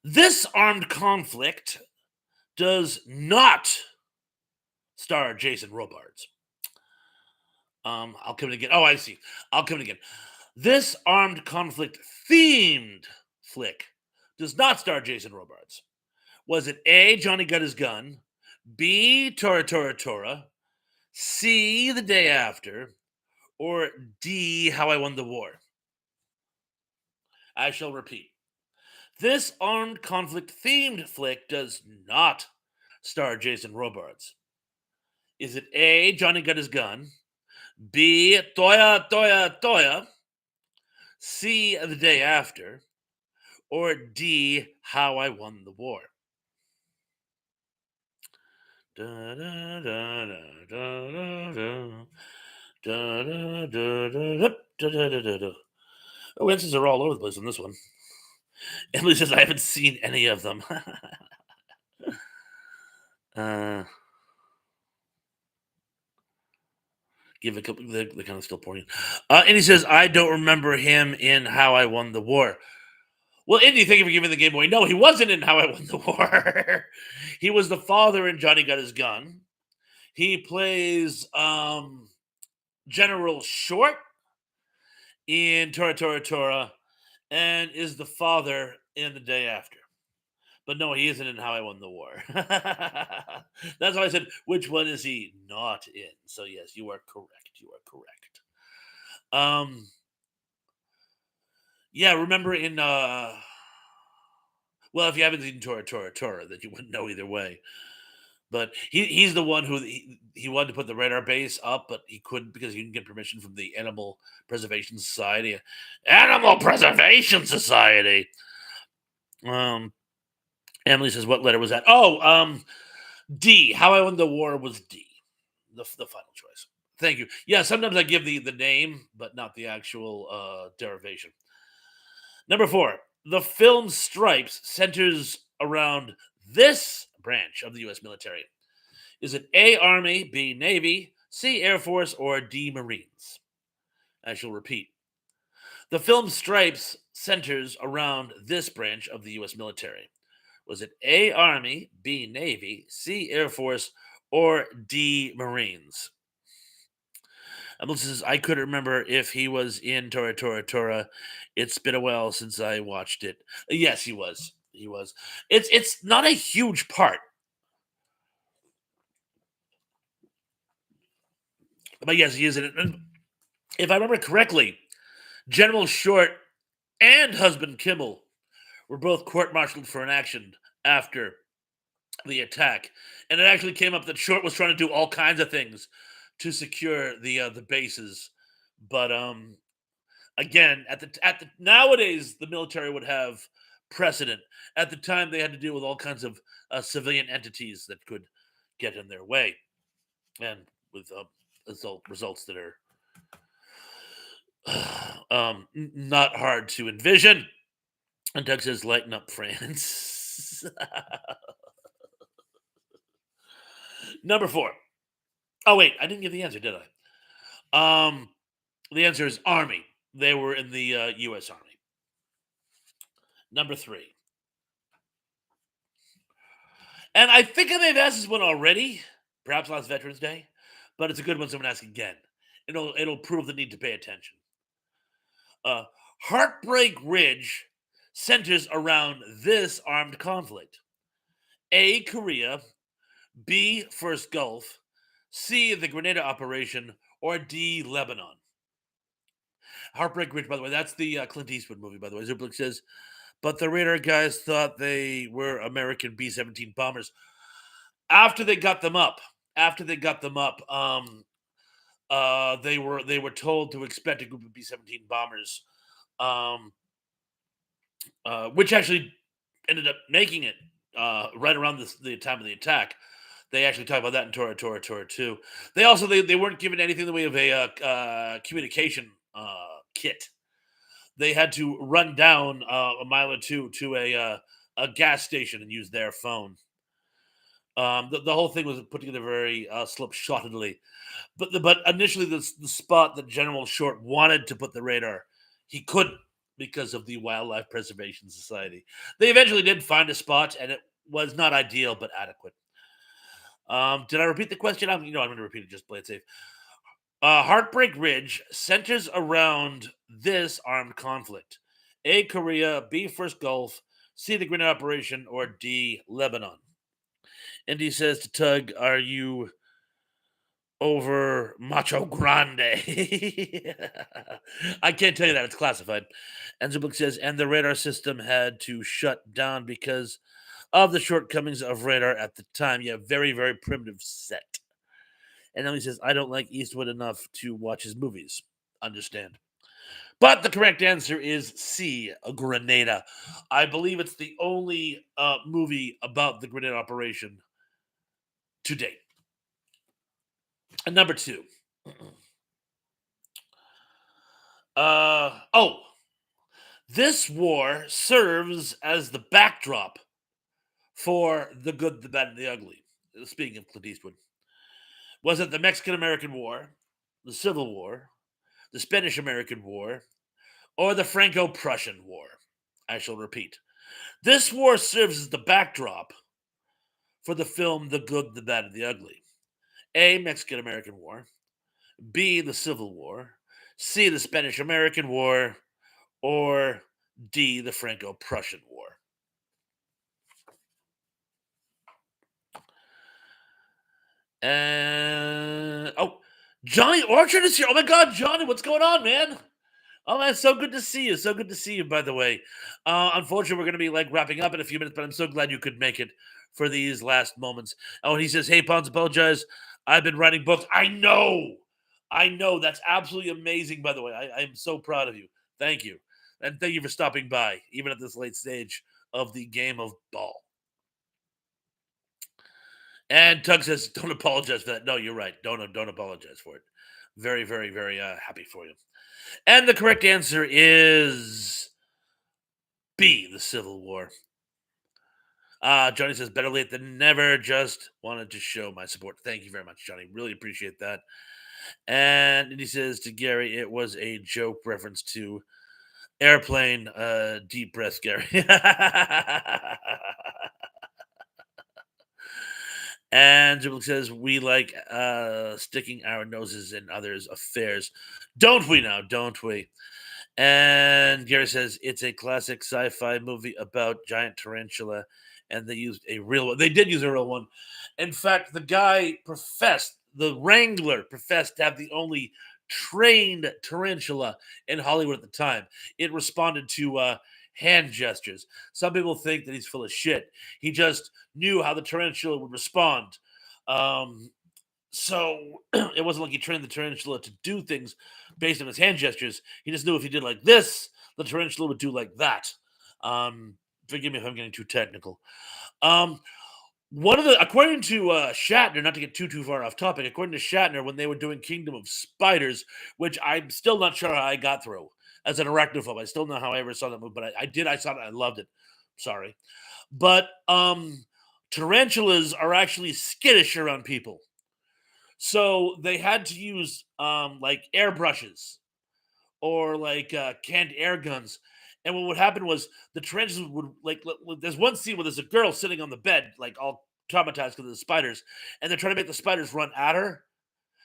This armed conflict does not star Jason Robards. I'll come in again. Oh, I see. I'll come in again. This armed conflict themed flick does not star Jason Robards. Was it A, Johnny Got His Gun, B, Tora Tora Tora, C, The Day After, or D, How I Won the War? I shall repeat. This armed conflict themed flick does not star Jason Robards. Is it A, Johnny Got His Gun, B, Toya Toya Toya, C, The Day After, or D, How I Won the War? Da, da, da, da, da, da, da, da, da, da, da, da, da, da. Oh, answers are all over the place on this one. Emily says I haven't seen any of them. Give a couple. They're kind of still pouring. And he says I don't remember him in How I Won the War. Well, Indy, thank you for giving the game away. No, he wasn't in How I Won the War. He was the father in Johnny Got His Gun. He plays General Short in Tora Tora Tora, and is the father in The Day After. But no, he isn't in How I Won the War. That's why I said, which one is he not in? So yes, you are correct. You are correct. Yeah, remember in well, if you haven't seen Tora Tora Tora, that you wouldn't know either way. But he's the one who he wanted to put the radar base up, but he couldn't because he didn't get permission from the Animal Preservation Society. Animal Preservation Society. Emily says, "What letter was that?" Oh, D. How I Won the War was D, the final choice. Thank you. Yeah, sometimes I give the name, but not the actual derivation. Number 4. The film Stripes centers around this branch of the U.S. military. Is it A, Army, B, Navy, C, Air Force, or D, Marines? I shall repeat. The film Stripes centers around this branch of the U.S. military. Was it A, Army, B, Navy, C, Air Force, or D, Marines? Melissa says, I couldn't remember if he was in Tora Tora Tora. It's been a while since I watched it. Yes, he was. He was. It's not a huge part. But yes, he is in it. And if I remember correctly, General Short and husband Kimmel were both court-martialed for inaction after the attack, and it actually came up that Short was trying to do all kinds of things to secure the bases, but again, at the nowadays the military would have precedent. At the time, they had to deal with all kinds of civilian entities that could get in their way, and with results that are not hard to envision. And Doug says, "Lighten up, France." Number 4. Oh wait, I didn't give the answer, did I? The answer is Army. They were in the U.S. Army. Number 3. And I think I may have asked this one already, perhaps last Veterans Day, but it's a good one, so I'm going to ask again. It'll prove the need to pay attention. Heartbreak Ridge centers around this armed conflict. A, Korea, B, First Gulf, C, the Grenada operation, or D, Lebanon. Heartbreak Ridge, by the way, that's the Clint Eastwood movie, by the way. Zublik says, but the radar guys thought they were American B-17 bombers. After they got them up, they were told to expect a group of B-17 bombers, which actually ended up making it right around the time of the attack. They actually talk about that in Tora Tora Tora 2. They also they weren't given anything in the way of a communication kit. They had to run down a mile or two to a gas station and use their phone. The whole thing was put together very slipshottedly. But initially, the spot that General Short wanted to put the radar, he couldn't. because of the Wildlife Preservation Society. They eventually did find a spot, and it was not ideal but adequate. Did I repeat the question? I'm going to repeat it just to play it safe. Heartbreak Ridge centers around this armed conflict: A. Korea, B. First Gulf, C. The Green Operation, or D. Lebanon. And he says to Tug, "Are you over Macho Grande?" I can't tell you that, it's classified. And Zubik says, and the radar system had to shut down because of the shortcomings of radar at the time. Yeah, very, very primitive set. And then he says, I don't like Eastwood enough to watch his movies. Understand. But the correct answer is C, a Grenada. I believe it's the only movie about the Grenada operation to date. And number two. Oh, this war serves as the backdrop for The Good, the Bad, and the Ugly. Speaking of Clint Eastwood. Was it the Mexican American War, the Civil War, the Spanish American War, or the Franco Prussian War? I shall repeat. This war serves as the backdrop for the film The Good, the Bad, and the Ugly. A. Mexican American War, B. The Civil War, C. The Spanish American War, or D. The Franco Prussian War. And Johnny Orchard is here. Oh my God, Johnny, what's going on, man? Oh man, so good to see you. So good to see you, by the way. Unfortunately, we're going to be like wrapping up in a few minutes, but I'm so glad you could make it for these last moments. Oh, and he says, "Hey, Pons, apologize. I've been writing books." I know. That's absolutely amazing. By the way, I am so proud of you. Thank you, and thank you for stopping by, even at this late stage of the game of ball. And Tug says, "Don't apologize for that." No, you're right. Don't apologize for it. Very, very, very happy for you. And the correct answer is B, the Civil War. Johnny says, better late than never. Just wanted to show my support. Thank you very much, Johnny. Really appreciate that. And he says to Gary, it was a joke reference to Airplane, deep breath, Gary. And Jibble says, we like sticking our noses in others' affairs. Don't we now? Don't we? And Gary says it's a classic sci-fi movie about giant tarantula, and they used a real one. They did use a real one. In fact, the Wrangler professed to have the only trained tarantula in Hollywood at the time. It responded to hand gestures. Some people think that he's full of shit. He just knew how the tarantula would respond. Um, so it wasn't like he trained the tarantula to do things based on his hand gestures. He just knew if he did like this, the tarantula would do like that. Forgive me if I'm getting too technical. Um, according to Shatner, not to get too far off topic, according to Shatner, when they were doing Kingdom of Spiders, which I'm still not sure how I got through as an arachnophobe, I still know how I ever saw that movie, but I did. I saw it. I loved it. Sorry, but tarantulas are actually skittish around people. So they had to use like airbrushes or like canned air guns. And what would happen was the tarantulas would there's one scene where there's a girl sitting on the bed, like all traumatized because of the spiders, and they're trying to make the spiders run at her,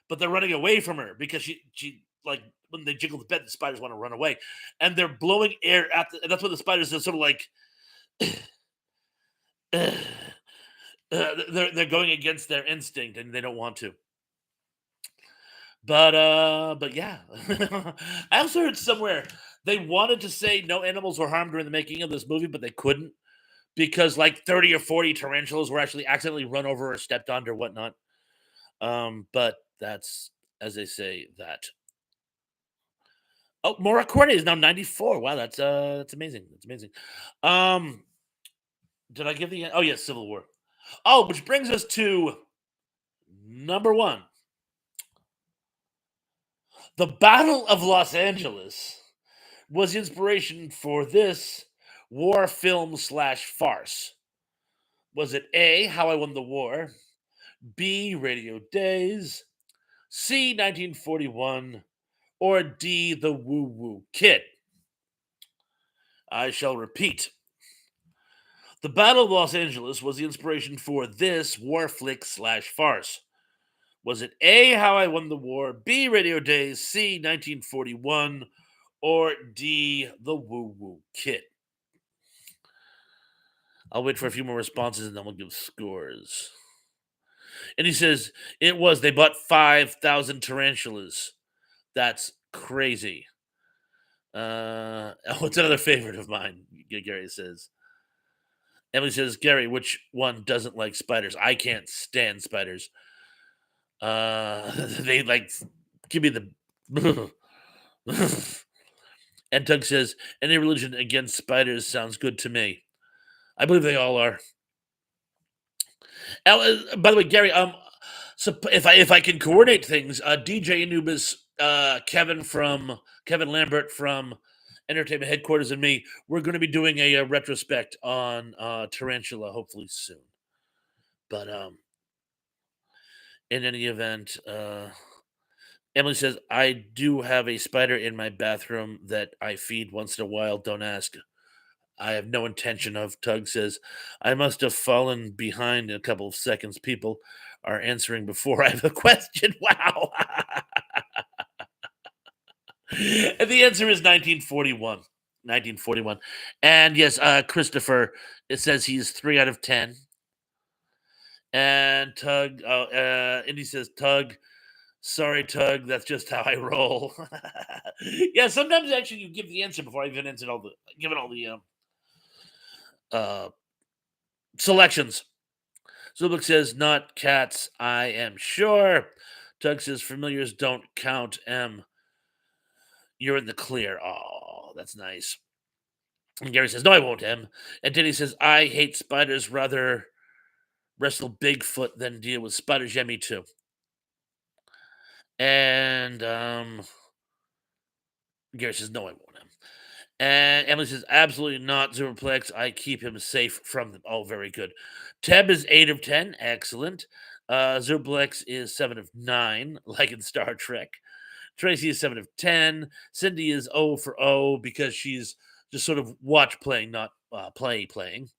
but they're running away from her because she like when they jiggle the bed, the spiders want to run away, and they're blowing air at and that's what the spiders are sort of like. They're going against their instinct and they don't want to. But yeah. I also heard somewhere they wanted to say no animals were harmed during the making of this movie, but they couldn't because like 30 or 40 tarantulas were actually accidentally run over or stepped on or whatnot. But that's as they say that. Oh, Maura Corday is now 94. Wow, that's amazing. That's amazing. Um, did I give the oh yes, Civil War. Oh, which brings us to number one. The Battle of Los Angeles was the inspiration for this war film slash farce. Was it A, How I Won the War, B, Radio Days, C, 1941, or D, The Woo Woo Kid? I shall repeat. The Battle of Los Angeles was the inspiration for this war flick slash farce. Was it A, How I Won the War, B, Radio Days, C, 1941, or D, The Woo Woo Kid? I'll wait for a few more responses and then we'll give scores. And he says, it was, they bought 5,000 tarantulas. That's crazy. What's another favorite of mine? Gary says. Emily says, Gary, which one doesn't like spiders? I can't stand spiders. They like give me the. And Tug says, any religion against spiders sounds good to me. I believe they all are. By the way, Gary, so if I can coordinate things, DJ Anubis, Kevin Lambert from Entertainment Headquarters, and me, we're going to be doing a retrospect on Tarantula, hopefully soon. But in any event, Emily says, I do have a spider in my bathroom that I feed once in a while. Don't ask. I have no intention of. Tug says, I must have fallen behind in a couple of seconds. People are answering before I have a question. Wow. And the answer is 1941. 1941. And yes, Christopher, it says he's 3 out of 10. And Tug, Indy says, Tug, sorry, Tug, that's just how I roll. Yeah, sometimes actually you give the answer before I even answered given all the uh, selections. Zubik says, not cats, I am sure. Tug says, familiars don't count. You're in the clear. Oh, that's nice. And Gary says, no, I won't, M. And Denny says, I hate spiders, rather wrestle Bigfoot than deal with spiders. Yeah, me too. And Gary says, no, I won't, M. And Emily says, absolutely not, Superplex. I keep him safe from them. Oh, very good. Teb is 8 of 10. Excellent. Zerplex is 7 of 9, like in Star Trek. Tracy is 7 of 10. Cindy is 0 for 0 because she's just sort of watch playing, not playing.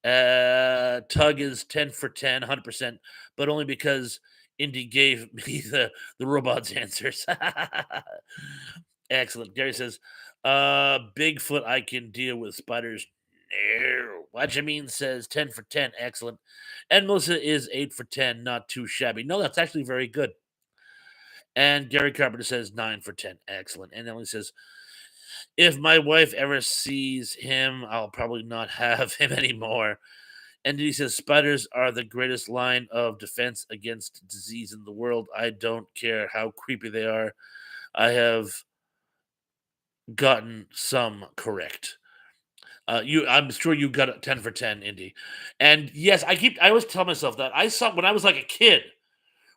Tug is 10 for 10, 100%, but only because Indy gave me the robot's answers. Excellent. Gary says, Bigfoot, I can deal with spiders. No. Watchamin says 10 for 10. Excellent. And Melissa is 8 for 10. Not too shabby. No, that's actually very good. And Gary Carpenter says 9 for 10. Excellent. And Emily says, if my wife ever sees him, I'll probably not have him anymore. And he says, spiders are the greatest line of defense against disease in the world. I don't care how creepy they are. I have gotten some correct. I'm sure you got a 10 for 10, Indy. And yes, I always tell myself that. I saw when I was like a kid.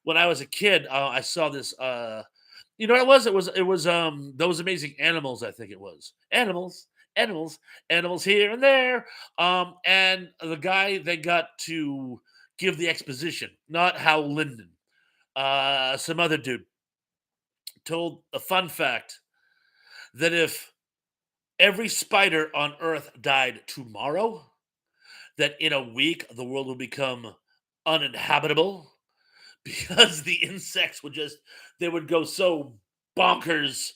When I was a kid, I saw this. You know what it was? It was those amazing animals. I think it was animals here and there. And the guy they got to give the exposition, not Hal Linden. Some other dude told a fun fact that if every spider on Earth died tomorrow, that in a week the world will become uninhabitable because the insects they would go so bonkers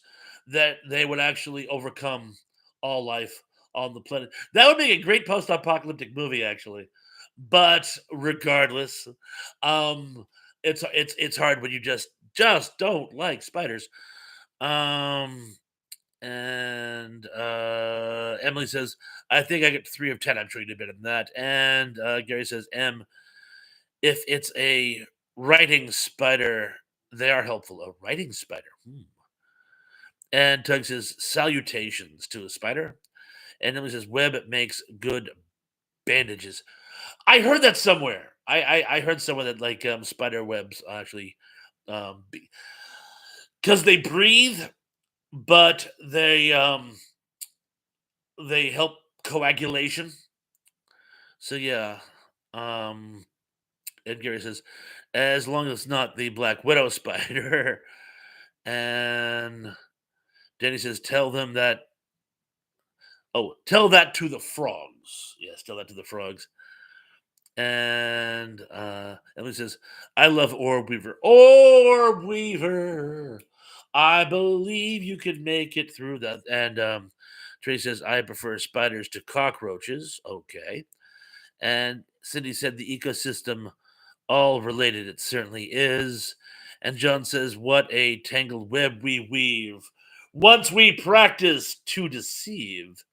that they would actually overcome all life on the planet. That would make a great post-apocalyptic movie, actually. But regardless, it's hard when you just don't like spiders. Um, and Emily says, I think I get 3 of 10. I'm sure you did better than that. And Gary says, M, if it's a writing spider, they are helpful. A writing spider. Hmm. And Tug says, salutations to a spider. And Emily says, web makes good bandages. I heard that somewhere. I heard somewhere that like spider webs actually because they breathe, but they help coagulation. So yeah. Um and Gary says, as long as it's not the Black Widow spider. And Danny says, tell them that Oh, tell that to the frogs. Yes, tell that to the frogs. And Emily says, I love Orb Weaver. Orb Weaver. I believe you could make it through that. And Trey says, I prefer spiders to cockroaches. Okay. And Cindy said the ecosystem all related. It certainly is. And John says, what a tangled web we weave. Once we practice to deceive.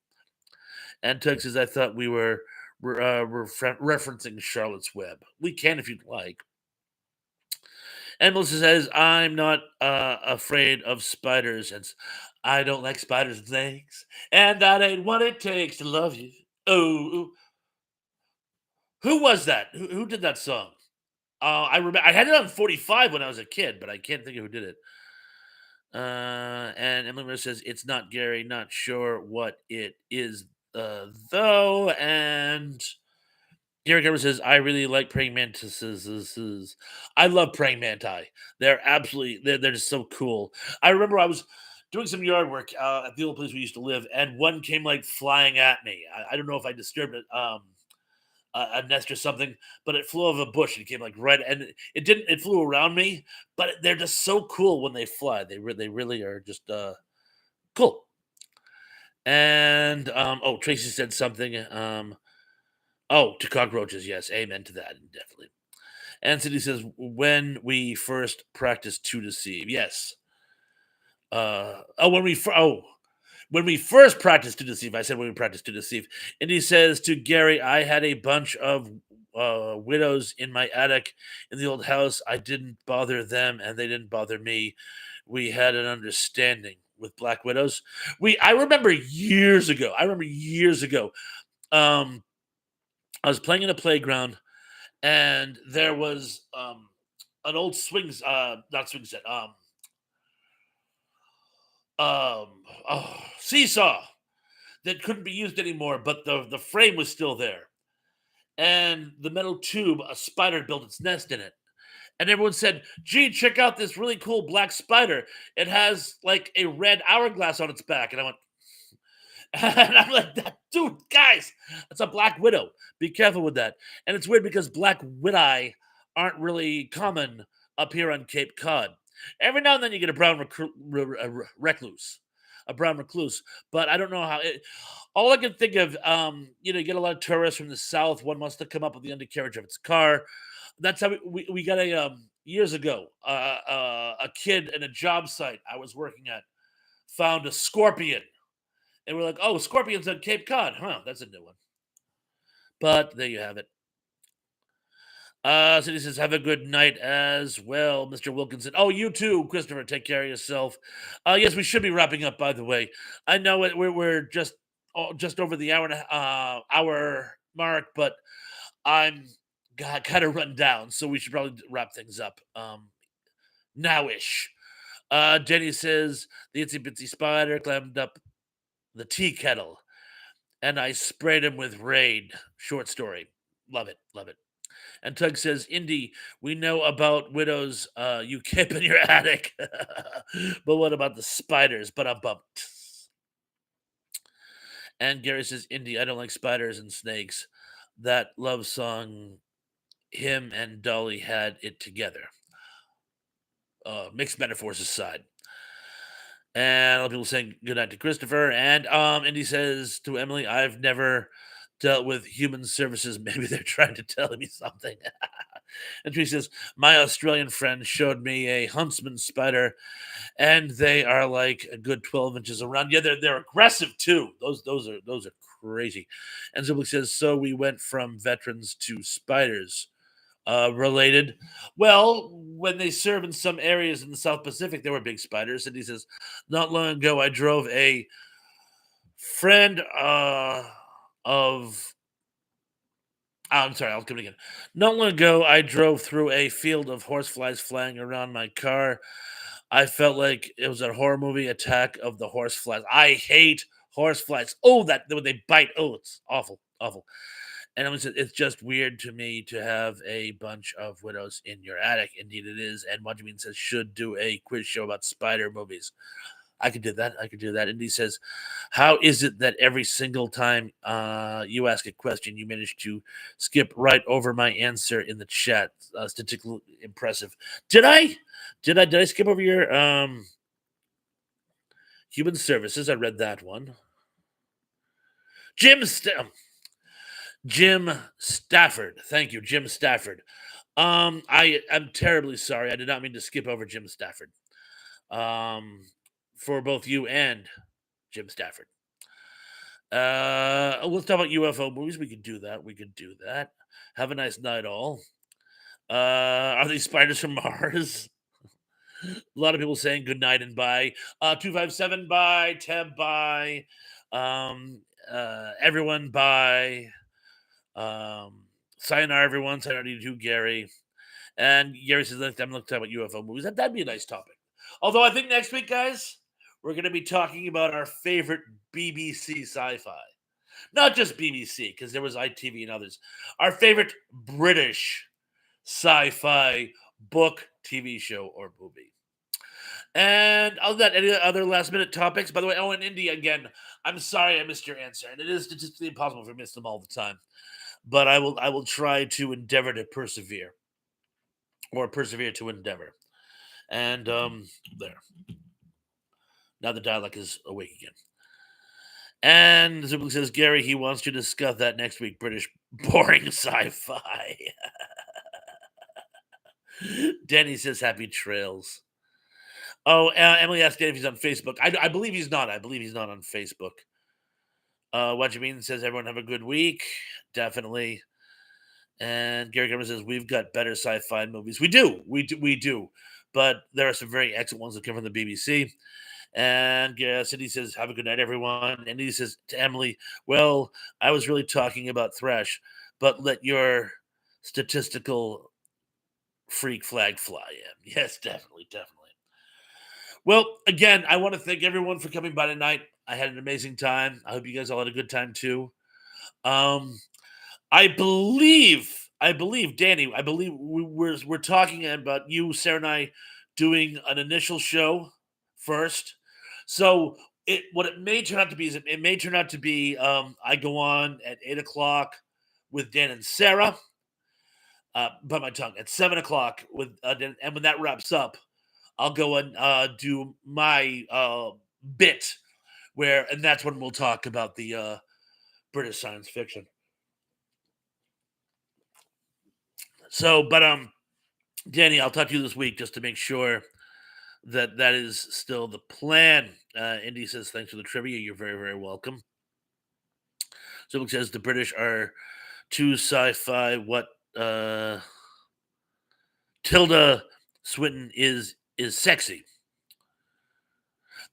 And Tug says, I thought we were referencing Charlotte's Web. We can if you'd like. And Melissa says, I'm not afraid of spiders. And I don't like spiders and snakes. And that ain't what it takes to love you. Oh, who was that? Who did that song? I remember I had it on 45 when I was a kid, but I can't think of who did it. And Emily Rose says, it's not Gary, not sure what it is, though. And Gary Gerber says, I really like praying mantises. I love praying manti. They're just so cool. I remember I was doing some yard work at the old place we used to live, and one came like flying at me. I don't know if I disturbed it. A nest or something, but it flew over a bush and it came like right, and it didn't. It flew around me, but they're just so cool when they fly. They really are just cool. And oh, Tracy said something. Oh, to cockroaches, yes, amen to that, definitely. And Cindy says, when we first practiced to deceive, yes. Oh, when we first practiced to deceive, I said when we practiced to deceive. And he says to Gary, I had a bunch of widows in my attic in the old house. I didn't bother them and they didn't bother me. We had an understanding with black widows. I remember years ago. Um, I was playing in a playground and there was an old not swing set, seesaw that couldn't be used anymore, but the frame was still there. And the metal tube, a spider built its nest in it. And everyone said, gee, check out this really cool black spider. It has like a red hourglass on its back. And I went, and I'm like, dude, guys, that's a black widow. Be careful with that. And it's weird because black widow aren't really common up here on Cape Cod. Every now and then you get a recluse, a brown recluse, but I don't know how it. All I can think of, you get a lot of tourists from the south. One wants to come up with the undercarriage of its car. That's how we got a years ago. A kid in a job site I was working at found a scorpion and we're like, oh, scorpions on Cape Cod. Huh, that's a new one. But there you have it. Cindy says, have a good night as well, Mr. Wilkinson. Oh, you too, Christopher. Take care of yourself. Yes, we should be wrapping up, by the way. I know we're just over the hour mark, but I'm kind of run down, so we should probably wrap things up now-ish. Jenny says, the itsy bitsy spider climbed up the tea kettle and I sprayed him with Raid. Short story. Love it. Love it. And Tug says, Indy, we know about widows you keep in your attic. But what about the spiders? But I'm bumped. And Gary says, Indy, I don't like spiders and snakes. That love song, him and Dolly had it together. Mixed metaphors aside. And a lot of people saying goodnight to Christopher. And Indy says to Emily, I've never dealt with human services. Maybe they're trying to tell me something. And she says, my Australian friend showed me a huntsman spider, and they are like a good 12 inches around. Yeah, they're aggressive too. Those are crazy. And Zublik says, so we went from veterans to spiders. Related. Well, when they serve in some areas in the South Pacific, there were big spiders. And he says, not long ago, I drove a friend of. I'm sorry, I'll come again. Not long ago, I drove through a field of horseflies flying around my car. I felt like it was a horror movie, Attack of the Horseflies. I hate horseflies. Oh, that when they bite. Oh, it's awful, awful. And it's just weird to me to have a bunch of widows in your attic. Indeed, it is. And What You Mean says should do a quiz show about spider movies. I could do that. I could do that. And he says, "How is it that every single time you ask a question, you manage to skip right over my answer in the chat? Statistically impressive. Did I? Did I skip over your human services? I read that one. Jim St- Jim Stafford. Thank you, Jim Stafford. I'm terribly sorry. I did not mean to skip over Jim Stafford. Um, for both you and Jim Stafford. Let's talk about UFO movies. We could do that. We could do that. Have a nice night, all. Are these spiders from Mars? A lot of people saying good night and bye. 257 bye, Teb bye, um, everyone bye, sayonara everyone, sayonara to you, Gary. And Gary says, next time, let's talk about UFO movies. That'd be a nice topic. Although I think next week, guys, we're going to be talking about our favorite BBC sci-fi. Not just BBC, because there was ITV and others. Our favorite British sci-fi book, TV show, or movie. And other than that, any other last minute topics? By the way, oh, in India again, I'm sorry I missed your answer. And it is statistically impossible for me to miss them all the time. But I will try to endeavor to persevere. Or persevere to endeavor. And there. Now the dialect is awake again. And Zubik says, Gary, he wants to discuss that next week. British boring sci-fi. Danny says, happy trails. Oh, Emily asked Danny if he's on Facebook. I believe he's not. I believe he's not on Facebook. What you mean says, everyone have a good week. Definitely. And Gary Cameron says, we've got better sci-fi movies. We do. We do. But there are some very excellent ones that come from the BBC. And Cindy says, have a good night, everyone. And he says to Emily, well, I was really talking about Thresh, but let your statistical freak flag fly in. Yes, definitely, definitely. Well, again, I want to thank everyone for coming by tonight. I had an amazing time. I hope you guys all had a good time too. Um, I believe, Danny, I believe we're talking about you, Sarah, and I doing an initial show first. So what it may turn out to be is it may turn out to be I go on at 8 o'clock with Dan and Sarah. By my tongue at 7 o'clock with Dan, and when that wraps up, I'll go and do my bit and that's when we'll talk about the British science fiction. So, but Danny, I'll talk to you this week just to make sure that that is still the plan. Indy says, thanks for the trivia. You're very, very welcome. So it says the British are too sci-fi. What Tilda Swinton is sexy.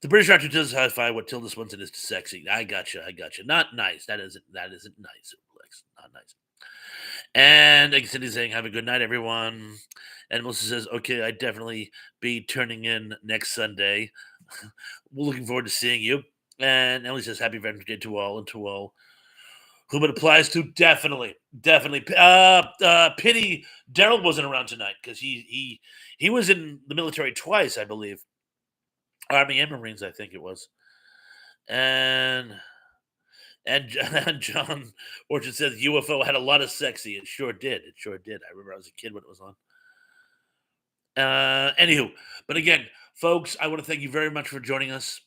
The British are too sci-fi. What Tilda Swinton is too sexy. I gotcha. I gotcha. Not nice. That isn't nice. Lex. Not nice. And like Cindy's saying, have a good night, everyone. And Melissa says, okay, I definitely be turning in next Sunday. We're looking forward to seeing you. And Emily says, happy Veterans Day to all and to all whom it applies to. Definitely, definitely. Pity Daryl wasn't around tonight because he was in the military twice, I believe. Army and Marines, I think it was. And and John Orchard says UFO had a lot of sexy. It sure did. It sure did. I remember I was a kid when it was on. Anywho, but again, folks, I want to thank you very much for joining us.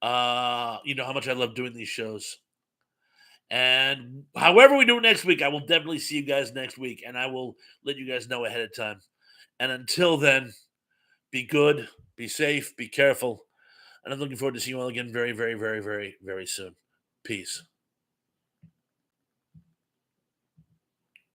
You know how much I love doing these shows. And however we do it next week, I will definitely see you guys next week, and I will let you guys know ahead of time. And until then, be good, be safe, be careful, and I'm looking forward to seeing you all again very, very, very, very, very soon. Peace.